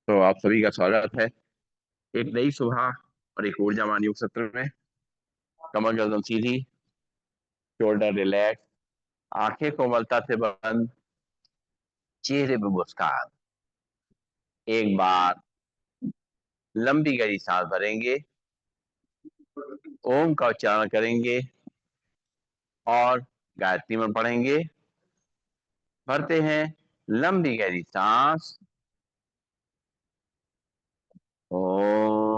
तो आप सभी का स्वागत है एक नई सुबह और एक ऊर्जावान योग सत्र में। कमर गर्दन सीधी, शोल्डर रिलैक्स, आंखें कोमलता से बंद, चेहरे पे मुस्कान। एक बार लंबी गहरी सांस भरेंगे, ओम का उच्चारण करेंगे और गायत्री में पढ़ेंगे। भरते हैं लंबी गहरी सांस। ओम।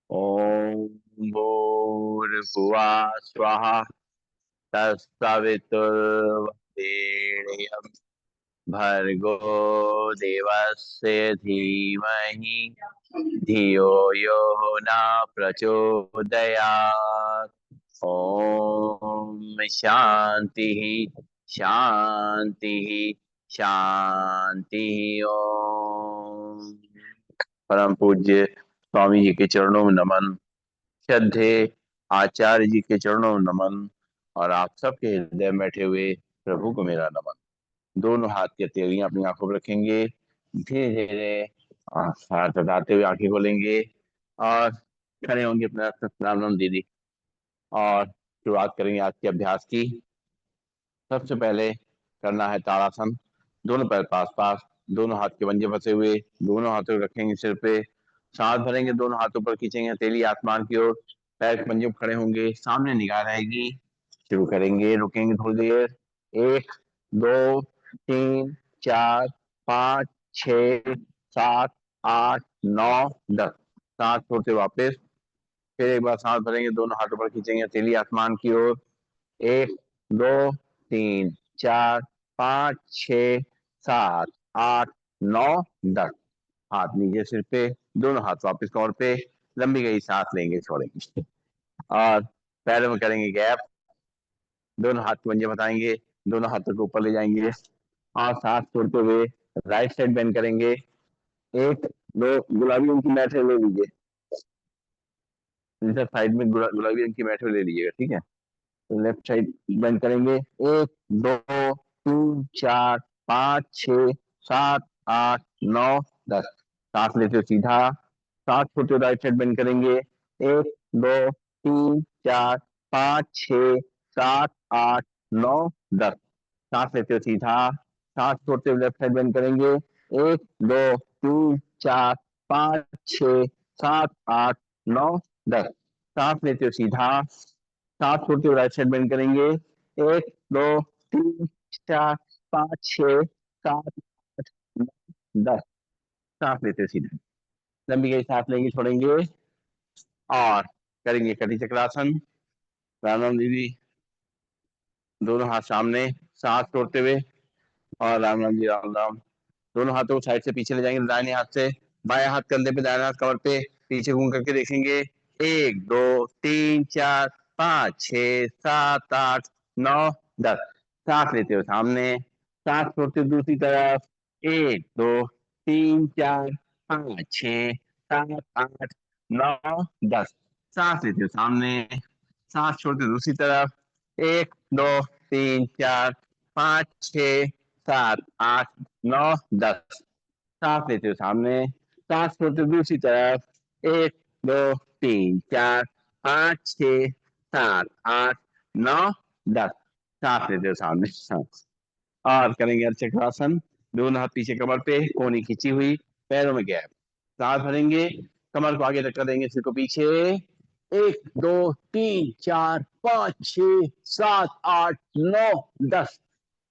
ओम भूर्भुवः स्वः तत्सवितुर्वरेण्यं भर्गो देवस्य धीमहि धियो यो न प्रचोदयात्। ओम शांति शांति शांति। ओम। परम पूज्य स्वामी जी के चरणों में नमन। श्रद्धे आचार्य जी के चरणों में नमन। और आप सबके हृदय में बैठे हुए प्रभु को मेरा नमन। दोनों हाथ की हथेलियां अपनी आंखों पर रखेंगे। धीरे धीरे हाथ हटाते हुए आंखें खोलेंगे और खड़े होंगे अपना राम राम दीदी। और शुरुआत करेंगे आज के अभ्यास की। सबसे पहले करना है ताड़ासन। दोनों पैर पास पास, दोनों हाथ के पंजे फंसे हुए, दोनों हाथों को रखेंगे सिर पे। सांस भरेंगे, दोनों हाथों पर खींचेंगे हथेली आसमान की ओर। पैर के पंजे खड़े होंगे, सामने निगाह रहेगी। शुरू करेंगे, रुकेंगे थोड़ी देर। एक, दो, तीन, चार, पाँच, छ, सात, आठ, नौ, 10। सांस छोड़ते वापस। फिर एक बार सांस भरेंगे, दोनों हाथों पर खींचेंगे हथेली आसमान की ओर। एक, दो, तीन, चार, पाँच, छ, सात, आठ, नौ, 10। हाथ नीचे सिर पे, दोनों हाथ वापस कमर पे। लंबी गई सांस लेंगे, छोड़ेंगे। और पैरों में करेंगे गैप। दोनों हाथ पंजे बताएंगे, दोनों हाथों को ऊपर ले जाएंगे और सांस छोड़ते हुए राइट साइड बेंड करेंगे। एक, दो, गुलाबी रंग की मैट ले लीजिए। इधर साइड में गुलाबी रंग की मैट ले लीजिएगा, ठीक है। लेफ्ट साइड बेंड करेंगे। एक, दो, तीन, चार, पाँच, छ, सात, आठ, नौ, 10। सांस लेते हो सीधा। सांस छोड़ते हुए राइट साइड बेंड करेंगे। एक, दो, तीन, चार, पाँच, छ, सात, आठ, नौ, 10। सांस लेते हो सीधा। सांस छोड़ते हुए लेफ्ट साइड बेंड करेंगे। एक, दो, तीन, चार, पाँच, छ, सात, आठ, नौ, 10। सांस लेते हो सीधा। सांस छोड़ते हुए राइट साइड बेंड करेंगे। एक, दो, तीन, चार, पाँच, छ, सात, आठ, नौ, 10। सांस लेते हुए सीधा। लंबी गई सांस लेंगे, छोड़ेंगे और करेंगे कटी चक्रासन। राम राम दीदी। दोनों हाथ सामने, सांस छोड़ते हुए और राम राम जी राम राम। दोनों हाथों को साइड से पीछे ले जाएंगे, दाहिने हाथ से बाएं हाथ कंधे पे, दाहिने हाथ कमर पे। पीछे घूम करके देखेंगे। एक, दो, तीन, चार, पाँच, छ, सात, आठ, नौ, 10। सांस लेते हो सामने। सांस छोड़ते हो दूसरी तरफ। एक, दो, तीन, चार, पाँच, छ, सात, आठ, नौ, 10। सांस लेते हो सामने। सांस छोड़ते हो दूसरी तरफ। एक, दो, तीन, चार, पाँच, छ, सात, आठ, नौ, 10। सांस लेते हो सामने। सांस छोड़ते हो दूसरी तरफ। एक, दो, तीन, चार, पाँच, छ, सात, आठ, नौ, 10। सांस लेते हो सामने। सांस और करेंगे अर्चक्रासन। दोनों हाथ पीछे कमर पे, कोहनी खींची हुई, पैरों में गैप। सांस भरेंगे, कमर को आगे तक कर देंगे, सिर को पीछे। एक, दो, तीन, चार, पाँच, छ, सात, आठ, नौ, 10।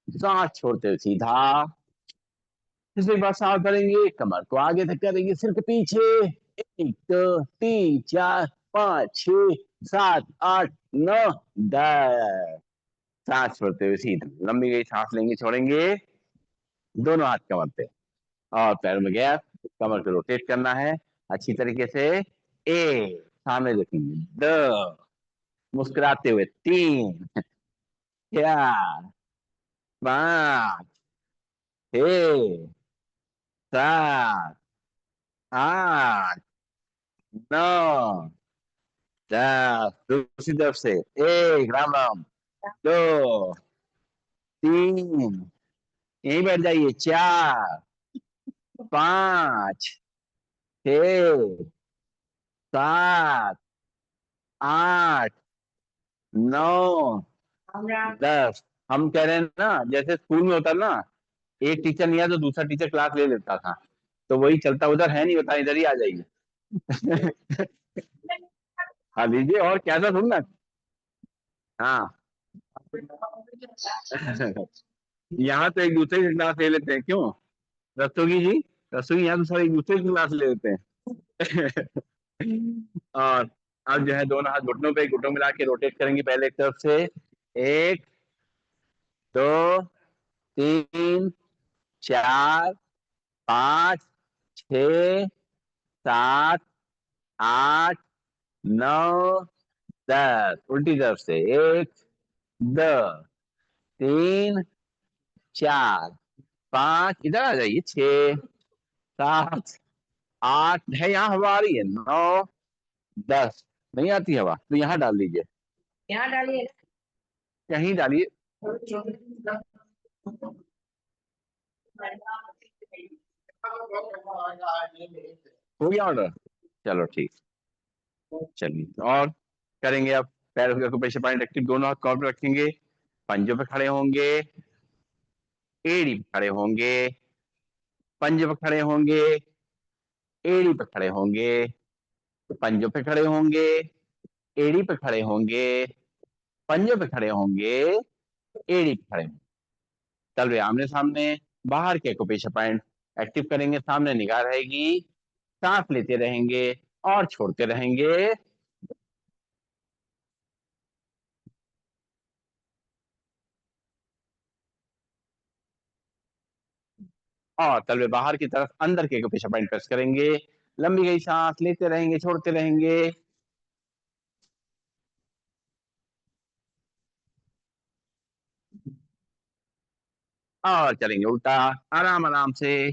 सांस छोड़ते हुए सीधा। फिर एक बार सांस भरेंगे, कमर को आगे तक करेंगे, सिर के पीछे। एक, दो, तीन, चार, पाँच, छ, सात, आठ, नौ, 10। सांस छोड़ते हुए सीधा। लंबी गई सांस लेंगे, छोड़ेंगे। दोनों हाथ कमर पे और पैरों में गैप। कमर को रोटेट करना है अच्छी तरीके से। ए, सामने देखेंगे। दो, मुस्कुराते हुए। तीन, चार, पाँच, छः, सात, आठ, नौ, दस। दूसरी तरफ से एक, राम राम। दो, तीन, यहीं बैठ जाइए। चार, पाँच, छः, सात, आठ, नौ, 10। हम कह रहे हैं ना, जैसे स्कूल में होता ना, एक टीचर नहीं आया तो दूसरा टीचर क्लास ले लेता था, तो वही चलता। उधर है नहीं, बता, इधर ही आ जाइए। हाँ लीजिए, और क्या था सुनना। हाँ। यहाँ तो एक दूसरे की क्लास ले लेते हैं, क्यों रस्तोगी जी? रस्तोगी, यहाँ तो सब एक दूसरे की क्लास ले लेते हैं। और अब जो है दोनों हाथ घुटनों पे, घुटनों मिला के रोटेट करेंगे पहले एक तरफ से। एक, दो, तीन, चार, पाँच, छ, सात, आठ, नौ, 10। उल्टी तरफ से एक, दो, तीन, चार, पाँच, इधर आ जाइए। छ, सात, आठ, है यहाँ हवा आ रही है। नौ, 10। नहीं आती हवा तो यहाँ डाल दीजिए। यहाँ डालिए, कहीं डालिए। हो गया ऑर्डर? चलो ठीक। चलिए और करेंगे अब। पैरों को पीछे पॉइंट रखिए, दोनों हाथ कॉर्नर पे रखेंगे, पंजों पे खड़े होंगे, एड़ी पे खड़े होंगे, पंजों पे खड़े होंगे, एड़ी पे खड़े होंगे, पंजों पे खड़े होंगे, एड़ी पे खड़े होंगे, पंजों पे खड़े होंगे, एड़ी पे खड़े होंगे। तलवे आमने सामने, बाहर के एक्यूप्रेशर पॉइंट एक्टिव करेंगे, सामने निगाह रहेगी, सांस लेते रहेंगे और छोड़ते रहेंगे। और तलवे बाहर की तरफ अंदर के एक्यूप्रेशर पॉइंट प्रेस करेंगे, लंबी गई सांस लेते रहेंगे, छोड़ते रहेंगे। और चलेंगे उल्टा, आराम आराम से।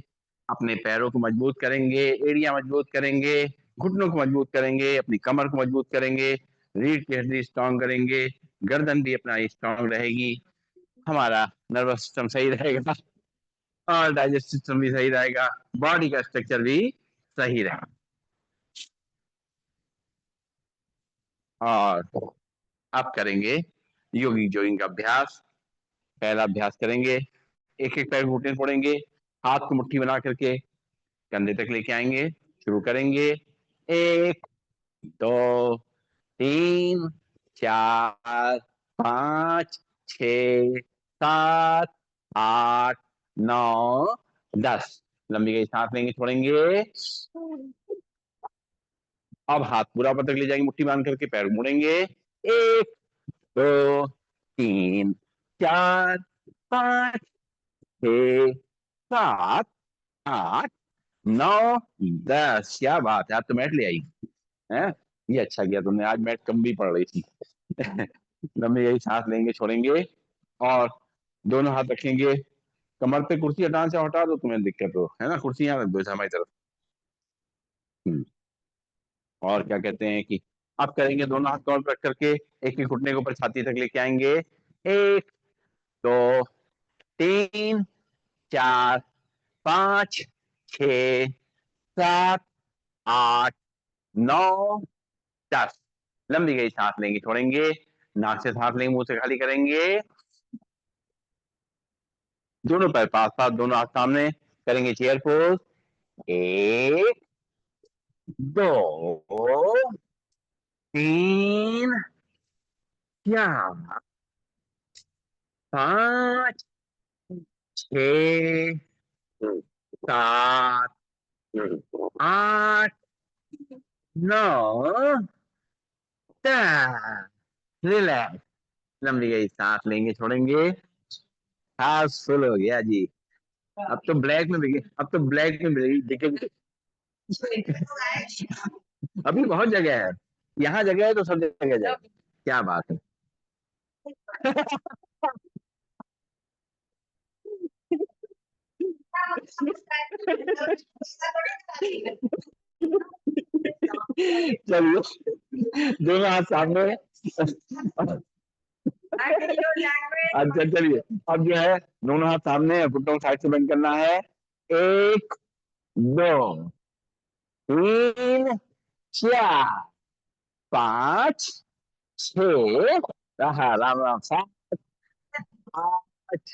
अपने पैरों को मजबूत करेंगे, एड़ियां मजबूत करेंगे, घुटनों को मजबूत करेंगे, अपनी कमर को मजबूत करेंगे, रीढ़ की हड्डी स्ट्रांग करेंगे, गर्दन भी अपना स्ट्रांग रहेगी, हमारा नर्वस सिस्टम सही रहेगा, और डाइजेस्टिव सिस्टम भी सही रहेगा, बॉडी का स्ट्रक्चर भी सही रहेगा। और अब करेंगे योगी जोगिंग का अभ्यास। पहला अभ्यास करेंगे, एक एक पैर घुटने फोड़ेंगे, हाथ को मुट्ठी बना करके कंधे तक लेके आएंगे, शुरू करेंगे। एक, दो, तीन, चार, पाँच, छ, सात, आठ, नौ, 10। लंबी गई सांस लेंगे, छोड़ेंगे। अब हाथ पूरा ऊपर तक ले जाएंगे, मुट्ठी बांध करके पैर मुड़ेंगे। एक, दो, तीन, चार, पाँच, छ, सात, आठ, नौ, 10। क्या बात है, आप तो मैट ले आई है। ये अच्छा किया तुमने, आज मैट कम भी पड़ रही थी। लंबी यही सांस लेंगे, छोड़ेंगे, और दोनों हाथ रखेंगे कमर पे। कुर्सी हटाने से हटा दो, तुम्हें दिक्कत हो है ना, कुर्सी यहाँ रख दो हमारी तरफ। हम्म। और क्या कहते हैं कि अब करेंगे, दोनों हाथ कमर पे रख करके एक ही घुटने के ऊपर छाती तक लेके आएंगे। एक, दो, तीन, चार, पाँच, छ, सात, आठ, नौ, 10। लंबी गई सांस लेंगे, छोड़ेंगे, नाक से सांस लेंगे, मुंह से खाली करेंगे। दोनों पैर पास पास, दोनों हाथ सामने, करेंगे चेयर पोज। एक, दो, तीन, चार, पाँच, छ, सात, आठ, नौ, 10। रिलैक्स। लंबी गई सांस लेंगे, छोड़ेंगे। हाँ फुल हो गया जी। अब तो ब्लैक में दिखे, अब तो ब्लैक में दिखेगी। अभी बहुत जगह है, यहाँ जगह है तो सब जगह जाए। क्या बात है। चलिए, दोनों हाथ सामने। अच्छा चलिए, अब जो है दोनों हाथ सामने, घुटनों साइड से बेंड करना है। एक, दो, तीन, चार, पाँच, छः, रहा राम राम, सात, आठ,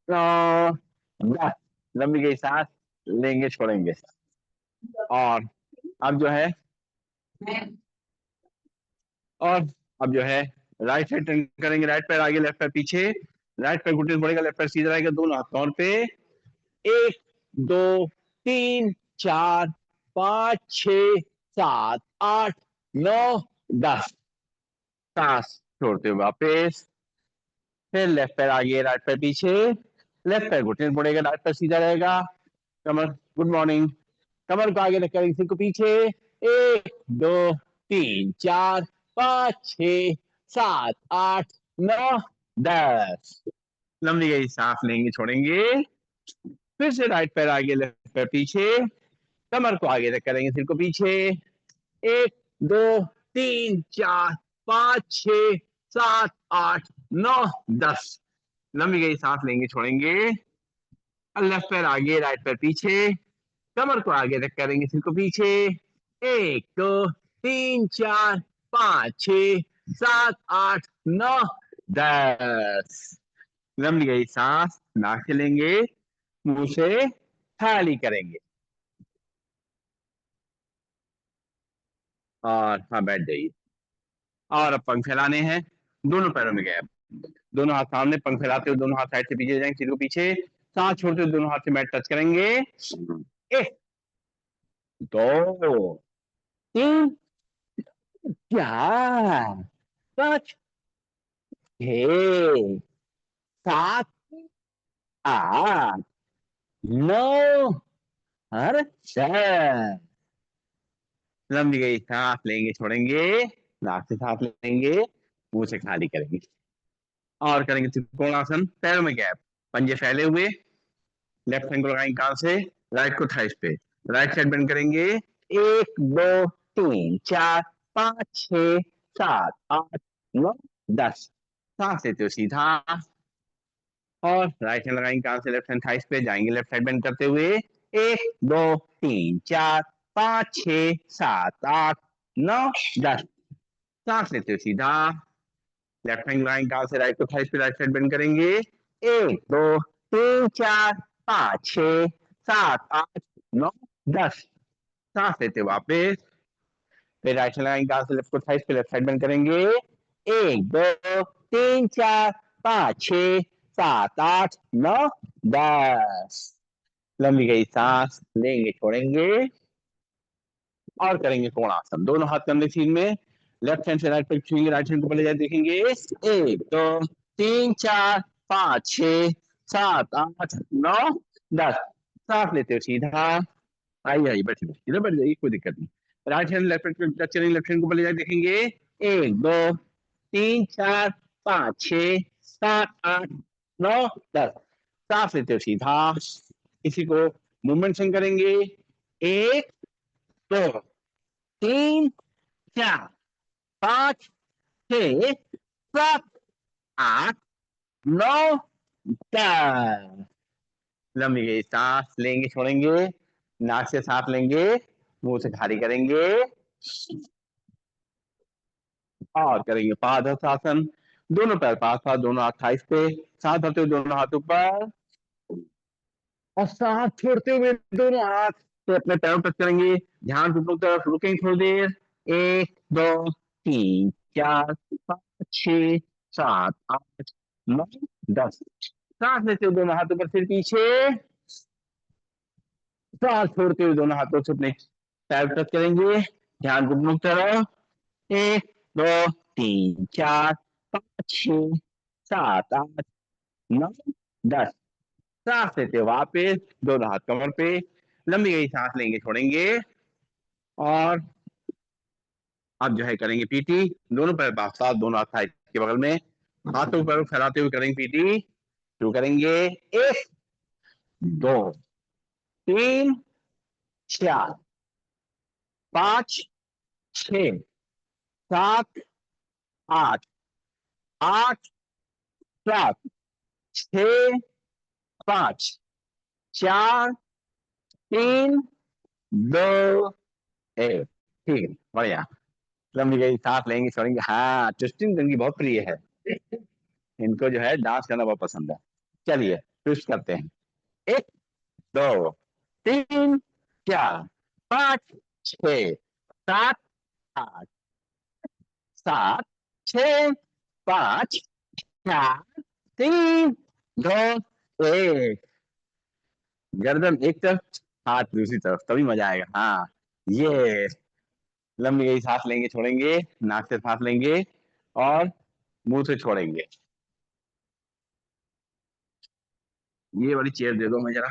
नौ, 10। लंबी गई सांस, लेंगे छोड़ेंगे। और अब जो है, और अब जो है राइट साइड टर्न करेंगे, राइट पैर आगे, लेफ्ट पैर पीछे, राइट पैर घुटने से बढ़ेगा, लेफ्ट पैर सीधा रहेगा, दोनों हाथ कमर पे। एक, दो, तीन, चार, पाँच, छः, सात, आठ, नौ, 10। सांस छोड़ते हुए वापस। फिर लेफ्ट पैर आगे, राइट पैर पीछे, लेफ्ट पैर घुटने से मुड़ेगा, राइट पैर सीधा रहेगा, कमर, गुड मॉर्निंग, कमर को आगे रखेंगे, सिर को पीछे। एक, दो, तीन, चार, पाँच, छः, सात, आठ, नौ, 10। लंबी गई सांस लेंगे छोड़ेंगे। फिर से राइट पैर आगे, लेफ्ट पैर पीछे, कमर को आगे रख करेंगे, सिर को पीछे। एक, दो, तीन, चार, पाँच, छः, सात, आठ, नौ, 10। लंबी गई सांस लेंगे छोड़ेंगे। लेफ्ट पैर आगे, राइट पैर पीछे, कमर को आगे रख करेंगे, सिर को पीछे। एक, दो, तीन, चार, पाँच, छः, सात, आठ, नौ, 10। लंबी गई सांस, नाक से लेंगे, मुंह से खाली करेंगे। और हाँ, बैठ जाइए। और अब पंख फैलाने हैं, दोनों पैरों में गैप, दोनों हाथ सामने, पंख फैलाते हुए दोनों हाथ साइड से पीछे जाएंगे, सिर को पीछे, सांस छोड़ते हुए दोनों हाथ से मैट टच करेंगे। एक, दो, तीन, चार, पाँच, छः, सात, आठ, नौ और 10। लंबी गई सांस लेंगे छोड़ेंगे, नाक से सांस लेंगे, मुंह से खाली करेंगे। और करेंगे त्रिकोणासन, पैरों में गैप, पंजे फैले हुए, लेफ्ट हैंड को लगाएंगे कान से, राइट को थाइस पे, राइट साइड बेंड करेंगे। एक, दो, तीन, चार, पाँच, छः, सात, आठ, नौ, 10। सांस लेते हो सीधा। और राइट हैंड लगाएंगे कान से, लेफ्ट हैंड थाइस पे, जाएंगे लेफ्ट साइड बेंड करते हुए। एक, दो, तीन, चार, पाँच, छः, सात, आठ, नौ, 10। सांस लेते हो सीधा। लेफ्ट हैंड लगाएंगे कान से, राइट को थाइस पे, राइट साइड बेंड करेंगे। एक, दो, तीन, चार, पाँच, छः, सात, आठ, नौ, 10। सांस लेते वापस। फिर राइट हैंड लगाएंगे कान से, लेफ्ट को थाइस पे, लेफ्ट साइड बेंड करेंगे। एक, दो, तीन, चार, पाँच, छः, सात, आठ, नौ, 10। लंबी गई सांस लेंगे छोड़ेंगे। और करेंगे कोणासन, दोनों हाथ कंधे सीन में, लेफ्ट हैंड से राइट पे छुएंगे, राइट हैंड को पहले जाए देखेंगे। एक, दो, तीन, चार, पाँच, छः, सात, आठ, नौ, 10। सांस लेते हो सीधा। आइए आइए, बैठिए इधर बैठ जाइए, कोई दिक्कत नहीं। Right hand left hand touch करेंगे, लेफ्ट हैंड को पहले जाए देखेंगे। एक, दो, तीन, चार, पाँच, छः, सात, आठ, नौ, 10। सांस लेते हो सीधा। इसी को मूवमेंट संग करेंगे। एक, दो, तीन, चार, पाँच, छः, सात, आठ, नौ, 10। लंबी गई सांस लेंगे छोड़ेंगे, नाक से सांस लेंगे, मुंह से खाली करेंगे। और करेंगे पादहस्तासन, दोनों पैर पास पास, दोनों हाथ थाइस पे, सांस भरते हुए दोनों हाथ ऊपर, और सांस छोड़ते हुए दोनों हाथ से अपने पैरों टच करेंगे। ध्यान घुटनों की तरफ, रुकेंगे थोड़ी देर। एक, दो, तीन, चार, पाँच, छः, सात, आठ, नौ, 10। सांस लेते हुए दोनों हाथ ऊपर, फिर पीछे, सांस छोड़ते हुए दोनों हाथों से अपने पैर टच करेंगे। ध्यान घुटनों की तरफ। एक, दो, तीन, चार, पाँच, छः, सात, आठ, नौ, 10। सांस लेते हुए वापस, दोनों हाथ कमर पे, लंबी गई सांस लेंगे छोड़ेंगे। और अब जो है करेंगे पीटी, दोनों पैर पास पास, दोनों हाथ थाई के बगल में, हाथों पैरों फैलाते हुए करेंगे पीटी। शुरू करेंगे। एक, दो, तीन, चार, पांच, छ, सात, आठ, आठ, सात, छ, पांच, चार, तीन, दो, एक। ठीक है, बढ़िया। लंबी गई सांस लेंगे छोड़ेंगे। हाँ, ट्विस्टिंग इनकी बहुत प्रिय है। इनको जो है डांस करना बहुत पसंद है। चलिए ट्विस्ट करते हैं। एक, दो, तीन, चार, पांच, छ, सात, आठ, सात, छ, पांच, चार, तीन, दो, एक। गर्दन एक तरफ, हाथ दूसरी तरफ, तभी मजा आएगा। हाँ, ये। लंबी गई सांस लेंगे छोड़ेंगे, नाक से सांस लेंगे और मुंह से छोड़ेंगे। ये वाली चेयर दे दो मुझे जरा।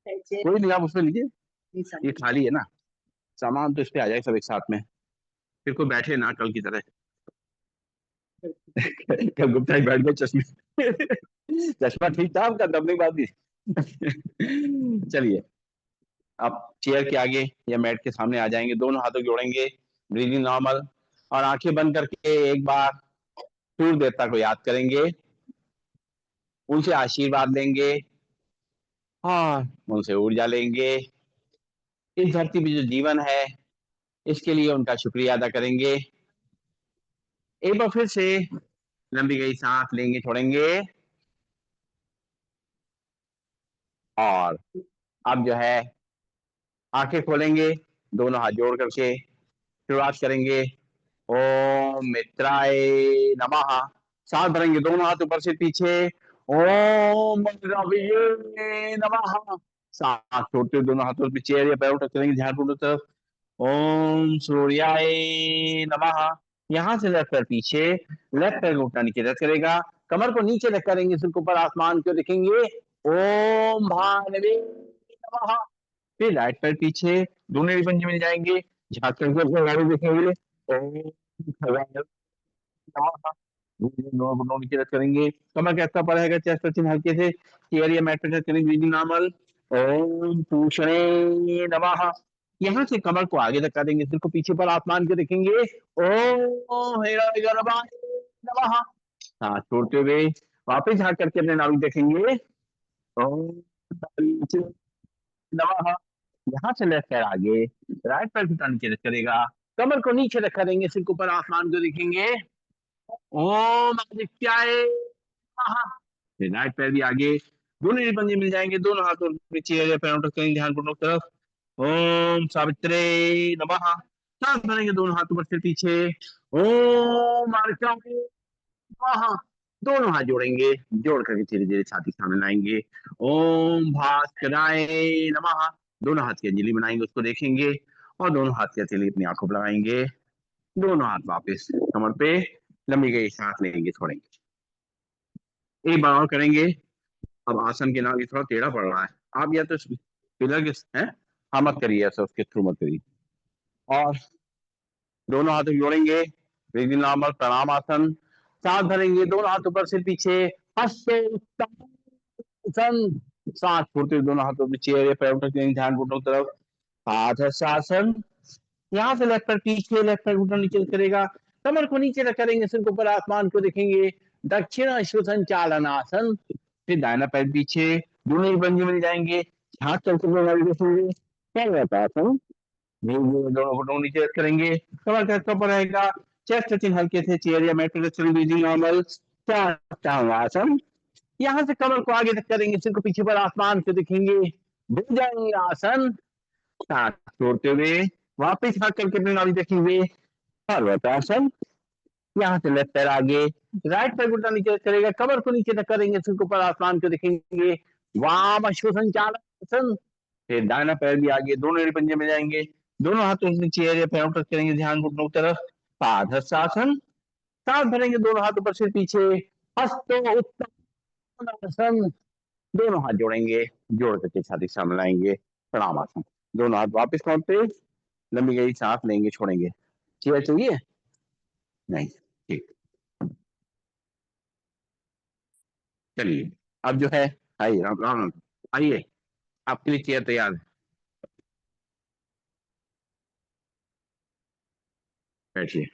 कोई नहीं, आप उसमें लीजिए, ये खाली है ना। सामान तो इस पे आ जाएगा सब एक साथ में, फिर कोई बैठे ना कल की तरह। कल गुप्ता ही बैठ गए चश्मे। चश्मा ठीक था आपका, दबने के बाद भी। चलिए, आप चेयर के आगे या मैट के सामने आ जाएंगे, दोनों हाथों को जोड़ेंगे, ब्रीदिंग नॉर्मल, और आंखें बंद करके एक बार सूर्य देवता को याद करेंगे, उनसे आशीर्वाद लेंगे और उनसे ऊर्जा लेंगे। इस धरती पे जो जीवन है, इसके लिए उनका शुक्रिया अदा करेंगे। एक बार फिर से लंबी गई सांस लेंगे छोड़ेंगे, और अब जो है आंखें खोलेंगे, दोनों हाथ जोड़ करके शुरुआत करेंगे। ओम मित्राय नमः। सांस भरेंगे, दोनों हाथ ऊपर से पीछे। ओम रविये नमः। सांस छोड़ते हुए दोनों हाथों पे चेयर या पैरों तक करेंगे, ध्यानपूर्वक तरफ। ओम सूर्याय नमः। यहाँ से लेफ्ट पैर पीछे, लेफ्ट पैर को उठना नीचे रख करेगा, कमर को नीचे रख करेंगे, सिर को ऊपर आसमान को देखेंगे। ओम भानवे नमः। फिर राइट पैर पीछे, दोनों पंजे मिल जाएंगे, झाँक करके अपने गाड़ी देखेंगे। ओम भगवान नमः। दोनों घुटनों नीचे रख करेंगे, कमर के अच्छा पर रहेगा, चेस्ट पर हल्के से चेयर या मैट पर टच करेंगे, ब्रीदिंग नॉर्मल। ओम पूषणे नमः। यहाँ से कमर को आगे धक्का देंगे, सिर को पीछे पर आसमान को देखेंगे। ओम हिरण्यगर्भाय नमः। सांस छोड़ते हुए वापस झाँक करके अपने नाभि देखेंगे। ओम नमः। यहाँ से लेफ्ट पैर आगे, राइट पैर घुटना नीचे रख करेगा, कमर को नीचे रखा देंगे, सिर के ऊपर आसमान को देखेंगे। ओम आदित्याय नमः। फिर राइट पैर भी आगे, दोनों ही पंजे मिल जाएंगे, दोनों हाथों में चेयर या पैरों तक करेंगे, ध्यान पूर्वक तरफ। ओम सावित्रे नमः। सांस भरेंगे, दोनों हाथ ऊपर से पीछे। ओम आर्चाय नमः। दोनों हाथ जोड़ेंगे, जोड़ करके धीरे धीरे छाती के सामने लाएंगे। ओम भास्कराय नमः। दोनों हाथ की अंजलि बनाएंगे, उसको देखेंगे और दोनों हाथ की हथेली अपनी आंखों पर लगाएंगे। दोनों हाथ वापस कमर पे, लंबी गई सांस लेंगे छोड़ेंगे। एक बार और करेंगे। अब आसन के नाम, ये थोड़ा टेढ़ा पड़ रहा है, आप या तो पिलर के हैं, हाँ मत करिए ऐसा, उसके थ्रू मत करिए। और दोनों हाथ जोड़ेंगे, ब्रीदिंग नॉर्मल, प्रणाम आसन। सांस भरेंगे, दोनों हाथ ऊपर से पीछे, हस्त आसन। सांस छोड़ते हुए दोनों हाथों पे चेयर या पैर उठा के ध्यान घुटनों की तरफ। हाथ आसन। यहाँ से लेफ्ट पैर पीछे, लेफ्ट पैर घुटना नीचे करेगा, कमर को नीचे रख करेंगे, सिर के ऊपर आसमान को देखेंगे। दक्षिण संचालन आसन। फिर दाहिना पैर पीछे, दोनों ही पंजे मिल जाएंगे, हाथ चलते हुए हमारी देखेंगे। आसन। दोनों घुटनों नीचे रख करेंगे, कमर का हिस्सा ऊपर रहेगा, चेस्ट टचिंग हल्के से चेयर या मैट पर चलेंगे, ब्रीदिंग नॉर्मल। आसन। यहाँ से कमर को आगे तक करेंगे, सिर को पीछे पर आसमान को देखेंगे। भुजंग आसन। सांस छोड़ते हुए वापिस हाथ करके अपने नाभि देखेंगे, पर्वतासन। यहाँ से लेफ्ट पैर आगे, राइट पैर घुटना नीचे करेगा, कमर को नीचे तक करेंगे, सिर को ऊपर आसमान को देखेंगे। वाम संचालन। फिर दाहिना पैर भी आगे, दोनों एड़ी पंजे में जाएंगे, दोनों हाथों से चेयर या पैरों तक करेंगे, ध्यान घुटनों की तरफ। पादहस्तासन। सांस भरेंगे, दोनों हाथ ऊपर से पीछे, हस्तो उत्तरासन। दोनों हाथ जोड़ेंगे, जोड़ करके छाती सामने लाएंगे, प्रणाम आसन। दोनों हाथ वापस काउंट पे, लंबी गई सांस लेंगे छोड़ेंगे। चेयर चाहिए नहीं? ठीक। चलिए अब जो है, आइए राम राम, आइए, आपके लिए चेयर तैयार है, बैठिए।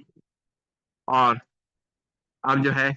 और आप जो है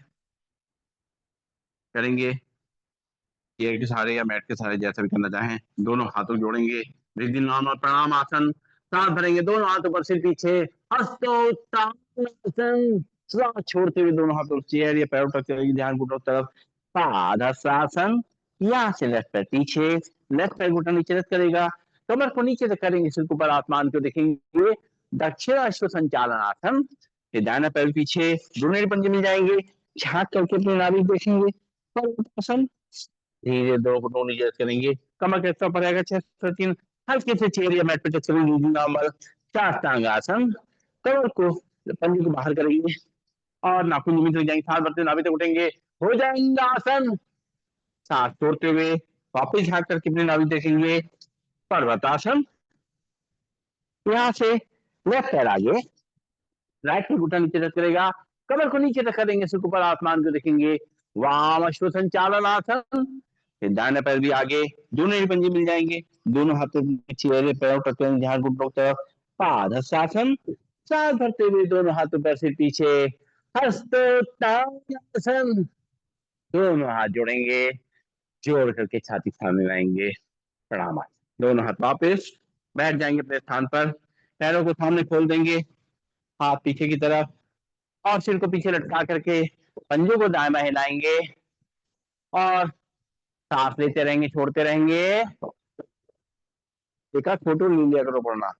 करेंगे चेयर के सहारे या मैट के सहारे, जैसा भी करना चाहें, दोनों हाथों जोड़ेंगे, रिद्धि नॉर्मल प्रणाम आसन, सांस भरेंगे दोनों हाथों पर सिर पीछे, हस्तोत्तानासन, श्वास छोड़ते हुए दोनों हाथों चेयर या पैरों तक चलेंगे, ध्यान घुटनों की तरफ, पादहस्तासन, यहाँ से लेफ्ट पैर पीछे, लेफ्ट पैर घुटना नीचे रख करेगा, कमर को नीचे तक करेंगे, सिर को ऊपर, आसमान को देखेंगे, दक्षिणाश्व संचालन आसन, फिर दाहिना पैर पीछे, दोनों पंजे मिल जाएंगे, झांक करके अपने नाभि देखेंगे, पद्मासन, धीरे दो घुटनों नीचे करेंगे, कमर के ऊपर रहेगा, चेस्ट 3, हल्के से चेयर या मैट पे टच करेंगे, नॉर्मल साष्टांग आसन, कमर को पंजे को बाहर करेंगे और नाखून जमीन तक जाएंगे, सांस भरते नाभि तक उठेंगे, भुजंगासन, सांस छोड़ते हुए वापस झांक करके अपने नाभि देखेंगे, पर्वतासन, यहाँ से लेफ्ट पैर आगे, राइट में घुटना नीचे टच करेगा, कमर को नीचे तक करेंगे, सिर ऊपर, आसमान को देखेंगे, वाम अश्व संचालन आसन, फिर दाहिना पैर भी आगे, दोनों ही पंजे मिल जाएंगे, दोनों हाथों चेहरे पैरों टच करेंगे, ध्यान घुटनों की तरफ, पादहस्तासन, सांस भरते हुए दोनों हाथों पैर से पीछे, हस्तोत्तानासन, दोनों हाथ जोड़ेंगे, जोड़ करके छाती सामने लाएंगे, प्रणाम, दोनों हाथ वापस बैठ जाएंगे अपने स्थान पर, पैरों को सामने खोल देंगे, हाथ पीछे की तरफ, और सिर को पीछे लटका करके पंजों को दाएं बाएं हिलाएंगे और सांस लेते रहेंगे, छोड़ते रहेंगे, एक आध फोटो ले लिया करो पढ़ना,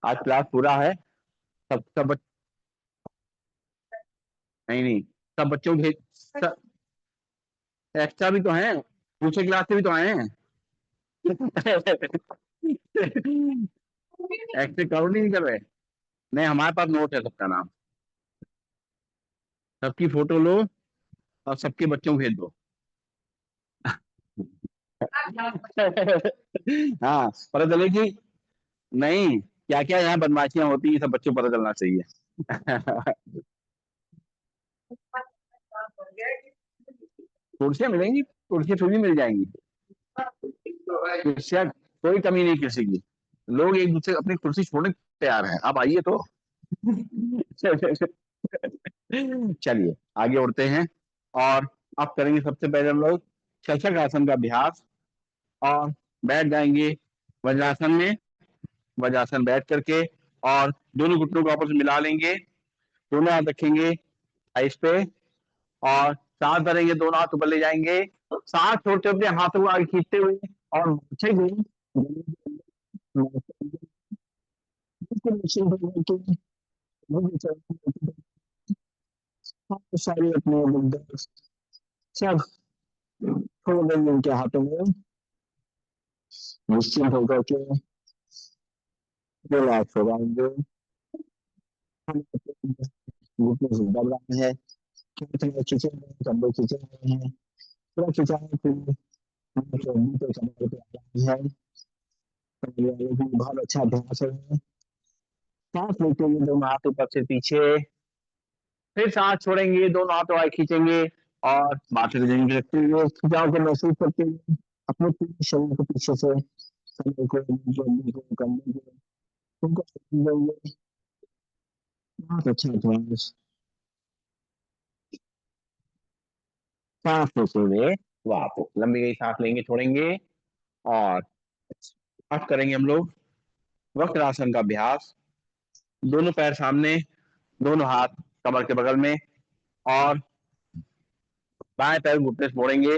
आज क्लास पूरा है, सब नहीं नहीं, सब बच्चों के एक्स्ट्रा भी तो हैं, दूसरे क्लास से भी तो आए हैं। एक्स्ट्रा करो नहीं कर रहे, नहीं हमारे पास नोट है सबका नाम, सबकी फोटो लो और सबके बच्चों को भेज दो। हाँ, पता चले कि नहीं क्या क्या यहाँ बदमाशियां होती है, सब बच्चों को पता चलना चाहिए। कुर्सियां मिलेंगी, कुर्सी फ्री मिल जाएंगी, कुर्सियां कोई कमी नहीं किसी की, लोग एक दूसरे अपनी कुर्सी छोड़ने को तैयार हैं, आप आइए तो। चलिए आगे उड़ते हैं, और अब करेंगे सबसे पहले हम लोग शशक आसन का अभ्यास, और बैठ जाएंगे वज्रासन में, वज्रासन बैठ करके, और दोनों घुटनों को आपस में मिला लेंगे, दोनों हाथ रखेंगे आइस पे, और सांस भरेंगे, दोनों हाथ ऊपर ले जाएंगे, सांस छोड़ते अपने हाथों को आगे खींचते हुए, और सारे अपने सब छोड़ देंगे उनके हाथों में, निश्चिंत होकर के रिलैक्स हो जाएंगे, घुटने से दब रहा है, थोड़ा खींचे हुए हैं, कंधे खींचे हुए हैं, थोड़ा खिंचा है, फिर चर्बी तो कमर पे आ रही है, तो ये भी बहुत अच्छा अभ्यास है, सांस लेते हुए दोनों हाथ ऊपर से पीछे, फिर सांस छोड़ेंगे, दोनों हाथों आगे खींचेंगे, और माथे को जमीन पे रखते हुए खिंचाव को महसूस करते हुए अपने पूरे शरीर को पीछे से कमर को, जोड़ने को, कंधे को, उनको देंगे, बहुत अच्छा अभ्यास, सांस लेते हुए वापस लंबी गई सांस लेंगे, छोड़ेंगे, और अब करेंगे हम लोग वक्रासन का अभ्यास, दोनों पैर सामने, दोनों हाथ कमर के बगल में, और बाएं पैर घुटने से मोड़ेंगे,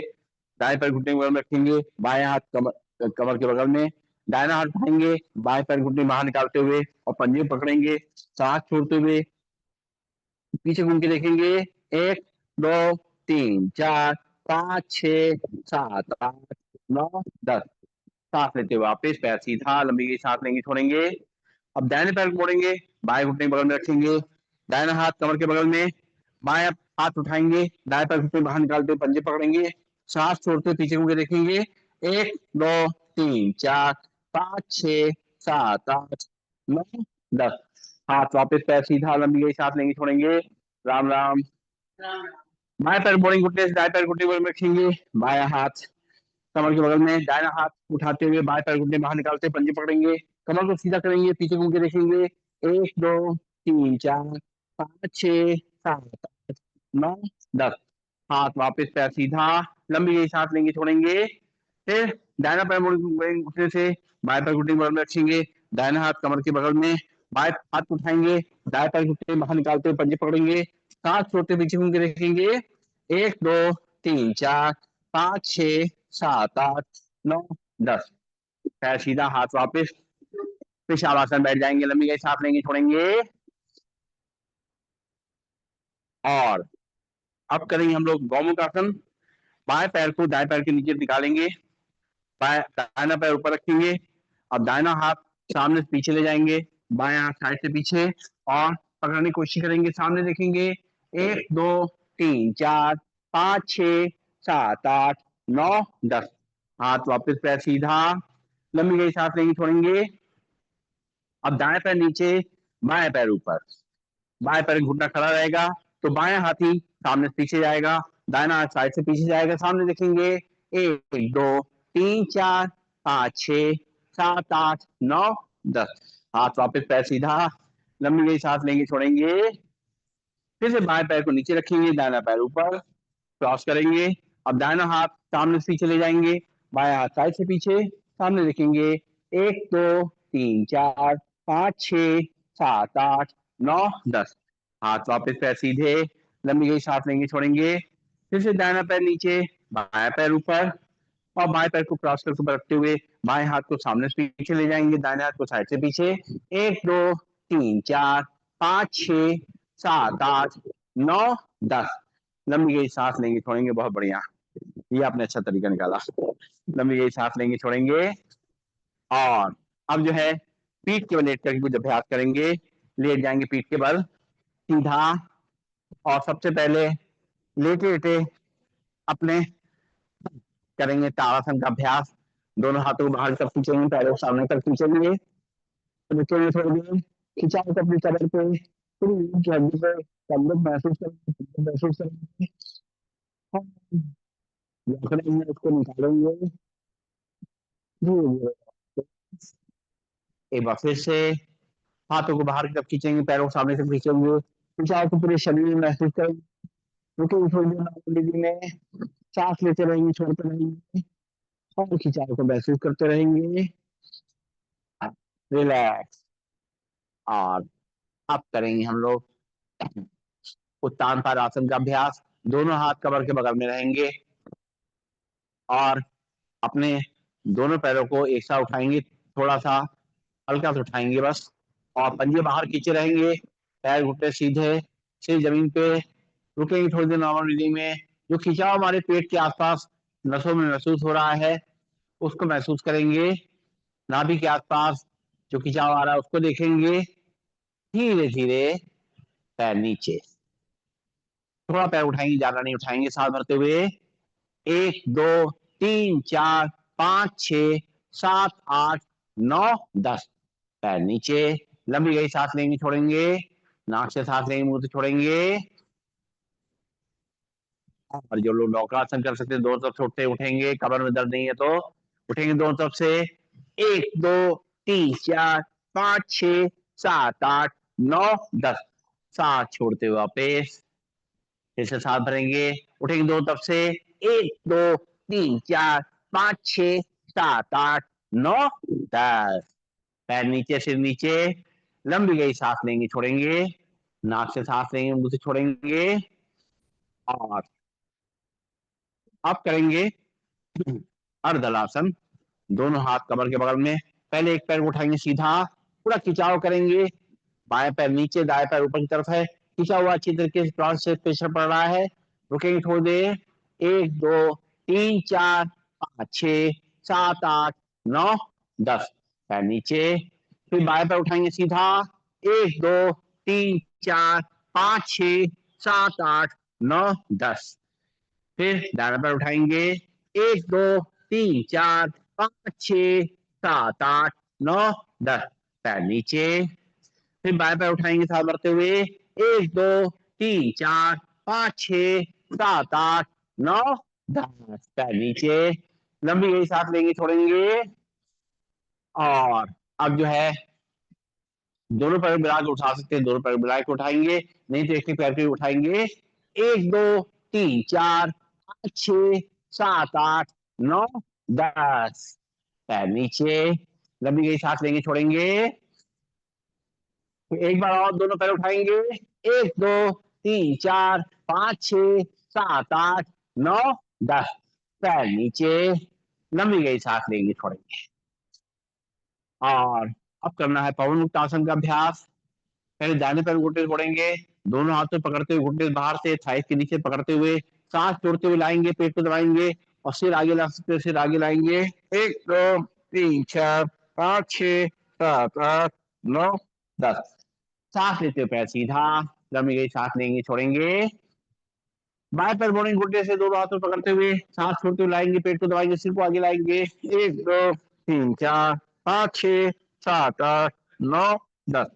दाएं पैर घुटने के बगल में रखेंगे, बाएं हाथ कमर के बगल में, दाहिना हाथ उठाएंगे, बाएं पैर घुटने बाहर निकालते हुए और पंजे पकड़ेंगे, सांस छोड़ते हुए पीछे घूम के देखेंगे, 1 2 3 4 5 6 7 8 9 10, सांस लेते हुए वापस पैर सीधा, लंबी की सांस लेंगे, छोड़ेंगे, अब दाहिने पैर को मोड़ेंगे, बाएं घुटने के बगल में रखेंगे, दाहिना हाथ कमर के बगल में, बाएं हाथ उठाएंगे, दाएं पैर घुटने बाहर निकालते हुए पंजे पकड़ेंगे, सांस छोड़ते हुए पीछे मुड़े देखेंगे, 1 2 3 4 5 6 7 8 9 10, हाथ वापस पैर सीधा, लंबी गई सांस लेंगे, छोड़ेंगे, राम राम। बाएं पैर बॉडी घुटने से दाएं पैर घुटने के बगल में रखेंगे, बायां हाथ कमर के बगल में, दाहिना हाथ उठाते हुए बाएं पैर घुटने बाहर निकालते पंजे पकड़ेंगे, कमर को सीधा करेंगे, पीछे घूम के देखेंगे, 1 2 3 4 5 6 7 8 9 10। हाथ वापस पैर सीधा, लंबी गई सांस लेंगे छोड़ेंगे, फिर दाहिना पैर घुटने से बाएं पैर घुटने के बगल में रखेंगे, दाहिना हाथ कमर के बगल में, बाएं हाथ उठाएंगे, दाएं पैर घुटने बाहर निकालते हुए पंजे पकड़ेंगे, सांस छोड़ते पीछे घूम के देखेंगे, 1 2 3 4 5 6 7 8 9 10। पैर सीधा, हाथ वापस, फिर शवासन बैठ जाएंगे, लंबी गई सांस लेंगे छोड़ेंगे, और अब करेंगे हम लोग गौमुख आसन। बाएं पैर को दाएं पैर के नीचे निकालेंगे, दाहिना पैर ऊपर रखेंगे, अब दाहिना हाथ सामने से पीछे ले जाएंगे, बायां हाथ साइड से पीछे, और पकड़ने की कोशिश करेंगे, सामने देखेंगे, 1 2 3 4 5 6 7 8 9 10। हाथ वापस पैर सीधा, लंबी गई सांस लेंगे छोड़ेंगे, अब दाएं पैर नीचे, बाएं पैर ऊपर, बाएं पैर घुटना खड़ा रहेगा, तो बायां हाथी सामने से पीछे जाएगा, दाहिना हाथ साइड से पीछे जाएगा, सामने देखेंगे, 1 2 3 4 5 6 7 8 9 10। हाथ वापस पैर सीधा, लंबी गई सांस लेंगे छोड़ेंगे, फिर से बाएं पैर को नीचे रखेंगे, दाहिना पैर ऊपर क्रॉस करेंगे, अब दाहिना हाथ सामने से पीछे ले जाएंगे, बायां हाथ साइड से पीछे, सामने देखेंगे, 1 2 3 4 5 6 7 8 9 10। हाथ वापस पैर सीधे, लंबी गई सांस लेंगे छोड़ेंगे, फिर से दाहिना पैर नीचे, बायां पैर ऊपर, और बाएं पैर को क्रॉस करके ऊपर रखते हुए बाएं हाथ को सामने से पीछे ले जाएंगे, दाहिने हाथ को साइड से पीछे, 1 2 3 4 5 6 7 8 9 10। लंबी गई सांस लेंगे छोड़ेंगे, बहुत बढ़िया, ये आपने अच्छा तरीका निकाला। लंबी गई सांस लेंगे छोड़ेंगे, और अब जो है पीठ के बल लेट करके कुछ अभ्यास करेंगे, लेट जाएंगे पीठ के बल सीधा, और सबसे पहले लेटे लेटे अपने करेंगे ताड़ासन का अभ्यास, दोनों हाथों को बाहर की तरफ खींचेंगे, पैरों को सामने तरफ खींचेंगे, रुकेंगे थोड़ी देर, खिंचाव को अपनी कमर पे, पूरी रीढ़ की हड्डी पे कमर महसूस करेंगे, रखने उसको निकालेंगे धीरे धीरे, एक बार फिर से हाथों को बाहर की तरफ खींचेंगे, पैरों को सामने से खींचेंगे, खिंचाव को पूरे शरीर में महसूस करेंगे, रुकेंगे थोड़ी देर में, सांस लेते रहेंगे छोड़ते रहेंगे, और खिंचाव को महसूस करते रहेंगे, रिलैक्स। और अब करेंगे हम लोग उत्तान पादासन का अभ्यास, दोनों हाथ कमर के बगल में रहेंगे, और अपने दोनों पैरों को एक साथ उठाएंगे, थोड़ा सा हल्का से उठाएंगे बस, और पंजे बाहर खींचे रहेंगे, पैर घुटने सीधे, सिर जमीन पे, रुकेंगे थोड़ी देर नॉर्मल ब्रीदिंग में, जो खिंचाव हमारे पेट के आसपास नसों में महसूस हो रहा है उसको महसूस करेंगे, नाभि के आसपास जो खिंचाव आ रहा है उसको देखेंगे, धीरे धीरे पैर नीचे, थोड़ा पैर उठाएंगे, ज्यादा नहीं उठाएंगे, सांस भरते हुए, 1 2 3 4 5 6 7 8 9 10। पैर नीचे, लंबी गई सांस लेंगे छोड़ेंगे, नाक से सांस लेंगे मुंह से छोड़ेंगे, और जो लोग नौकासन कर सकते हैं दोनों तरफ से उठते उठेंगे, कमर में दर्द नहीं है तो उठेंगे दोनों तरफ से, 1 2 3 4 5 6 7 8 9 10। सांस छोड़ते हुए वापस फिर से सांस भरेंगे, उठेंगे दोनों तरफ से, 1 2 3 4 5 6 7 8 9 10। पैर नीचे, सिर नीचे, लंबी गई सांस लेंगे छोड़ेंगे, नाक से सांस लेंगे मुंह से छोड़ेंगे, और अब करेंगे अर्धलासन, दोनों हाथ कमर के बगल में, पहले एक पैर को उठाएंगे सीधा, पूरा खिंचाव करेंगे, बाएं पैर नीचे, दाएं पैर ऊपर की तरफ है, खिंचा हुआ अच्छी तरीके से फ्रंट से प्रेशर पड़ रहा है, रुकेंगे थोड़ी देर, 1 2 3 4 5 6 7 8 9 10। पैर नीचे, फिर बाएं पैर उठाएंगे सीधा, 1 2 3 4 5 6 7 8 9 10। फिर दाहिना पैर उठाएंगे, 1 2 3 4 5 6 7 8 9 10। पैर नीचे, फिर बाएं पैर उठाएंगे साथ बढ़ते हुए, 1 2 3 4 5 6 सात आठ नौ दस। पैर नीचे, लंबी गई सांस लेंगे छोड़ेंगे। और अब जो है दोनों पैर मिला के उठा सकते हैं, दोनों पैर मिला के उठाएंगे, नहीं तो एक ही पैर के उठाएंगे। एक दो तीन चार पाँच छः सात आठ नौ दस। पैर नीचे, लंबी गई सांस लेंगे छोड़ेंगे। एक बार और दोनों पैर उठाएंगे। एक दो तीन चार पाँच छः सात आठ नौ दस। पैर नीचे, लंबी गई सांस लेंगे छोड़ेंगे। और अब करना है पवन मुक्त आसन का अभ्यास। पहले दाहिने पैर घुटने छोड़ेंगे, दोनों हाथों पकड़ते हुए घुटने बाहर से थाई के नीचे पकड़ते हुए सांस छोड़ते हुए लाएंगे, पेट को दबाएंगे और सिर आगे ला सकते हैं, सिर आगे लाएंगे। एक दो तीन चार पाँच छः सात आठ नौ दस। सांस लेते हुए पैर सीधा, लंबी गई सांस लेंगे छोड़ेंगे। बाएं पैर मोड़ेंगे घुटने से, दोनों हाथों पकड़ते हुए सांस छोड़ते हुए लाएंगे, पेट को दबाएंगे, सिर को आगे लाएंगे। एक दो तीन चार पाँच छः सात आठ नौ दस।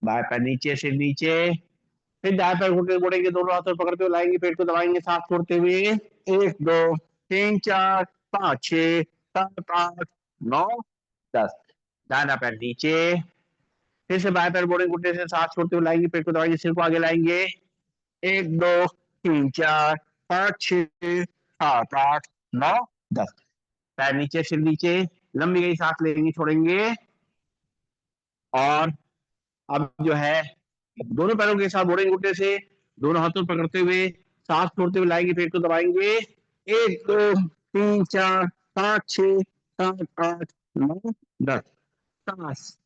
बाएं पैर नीचे, सिर नीचे। फिर दाएं पैर घुटने मोड़ेंगे, दोनों हाथों पकड़ते हुए लाएंगे, पेट को दबाएंगे, सांस छोड़ते हुए। एक दो तीन चार पाँच छः सात आठ नौ दस। दाहिना पैर नीचे, फिर से बाएं पैर मोड़ेंगे घुटने से, सांस छोड़ते हुए लाएंगे, पेट को दबाएंगे, सिर को आगे लाएंगे। एक दो तीन चार पाँच छः सात आठ नौ दस। पैर नीचे, सिर नीचे, लंबी गई सांस लेंगे छोड़ेंगे। और अब जो है दोनों पैरों के साथ मोड़ेंगे घुटने से, दोनों हाथों पकड़ते हुए सांस छोड़ते हुए लाएंगे, पेट को दबाएंगे। एक दो तीन चार पाँच छः सात आठ नौ दस। सांस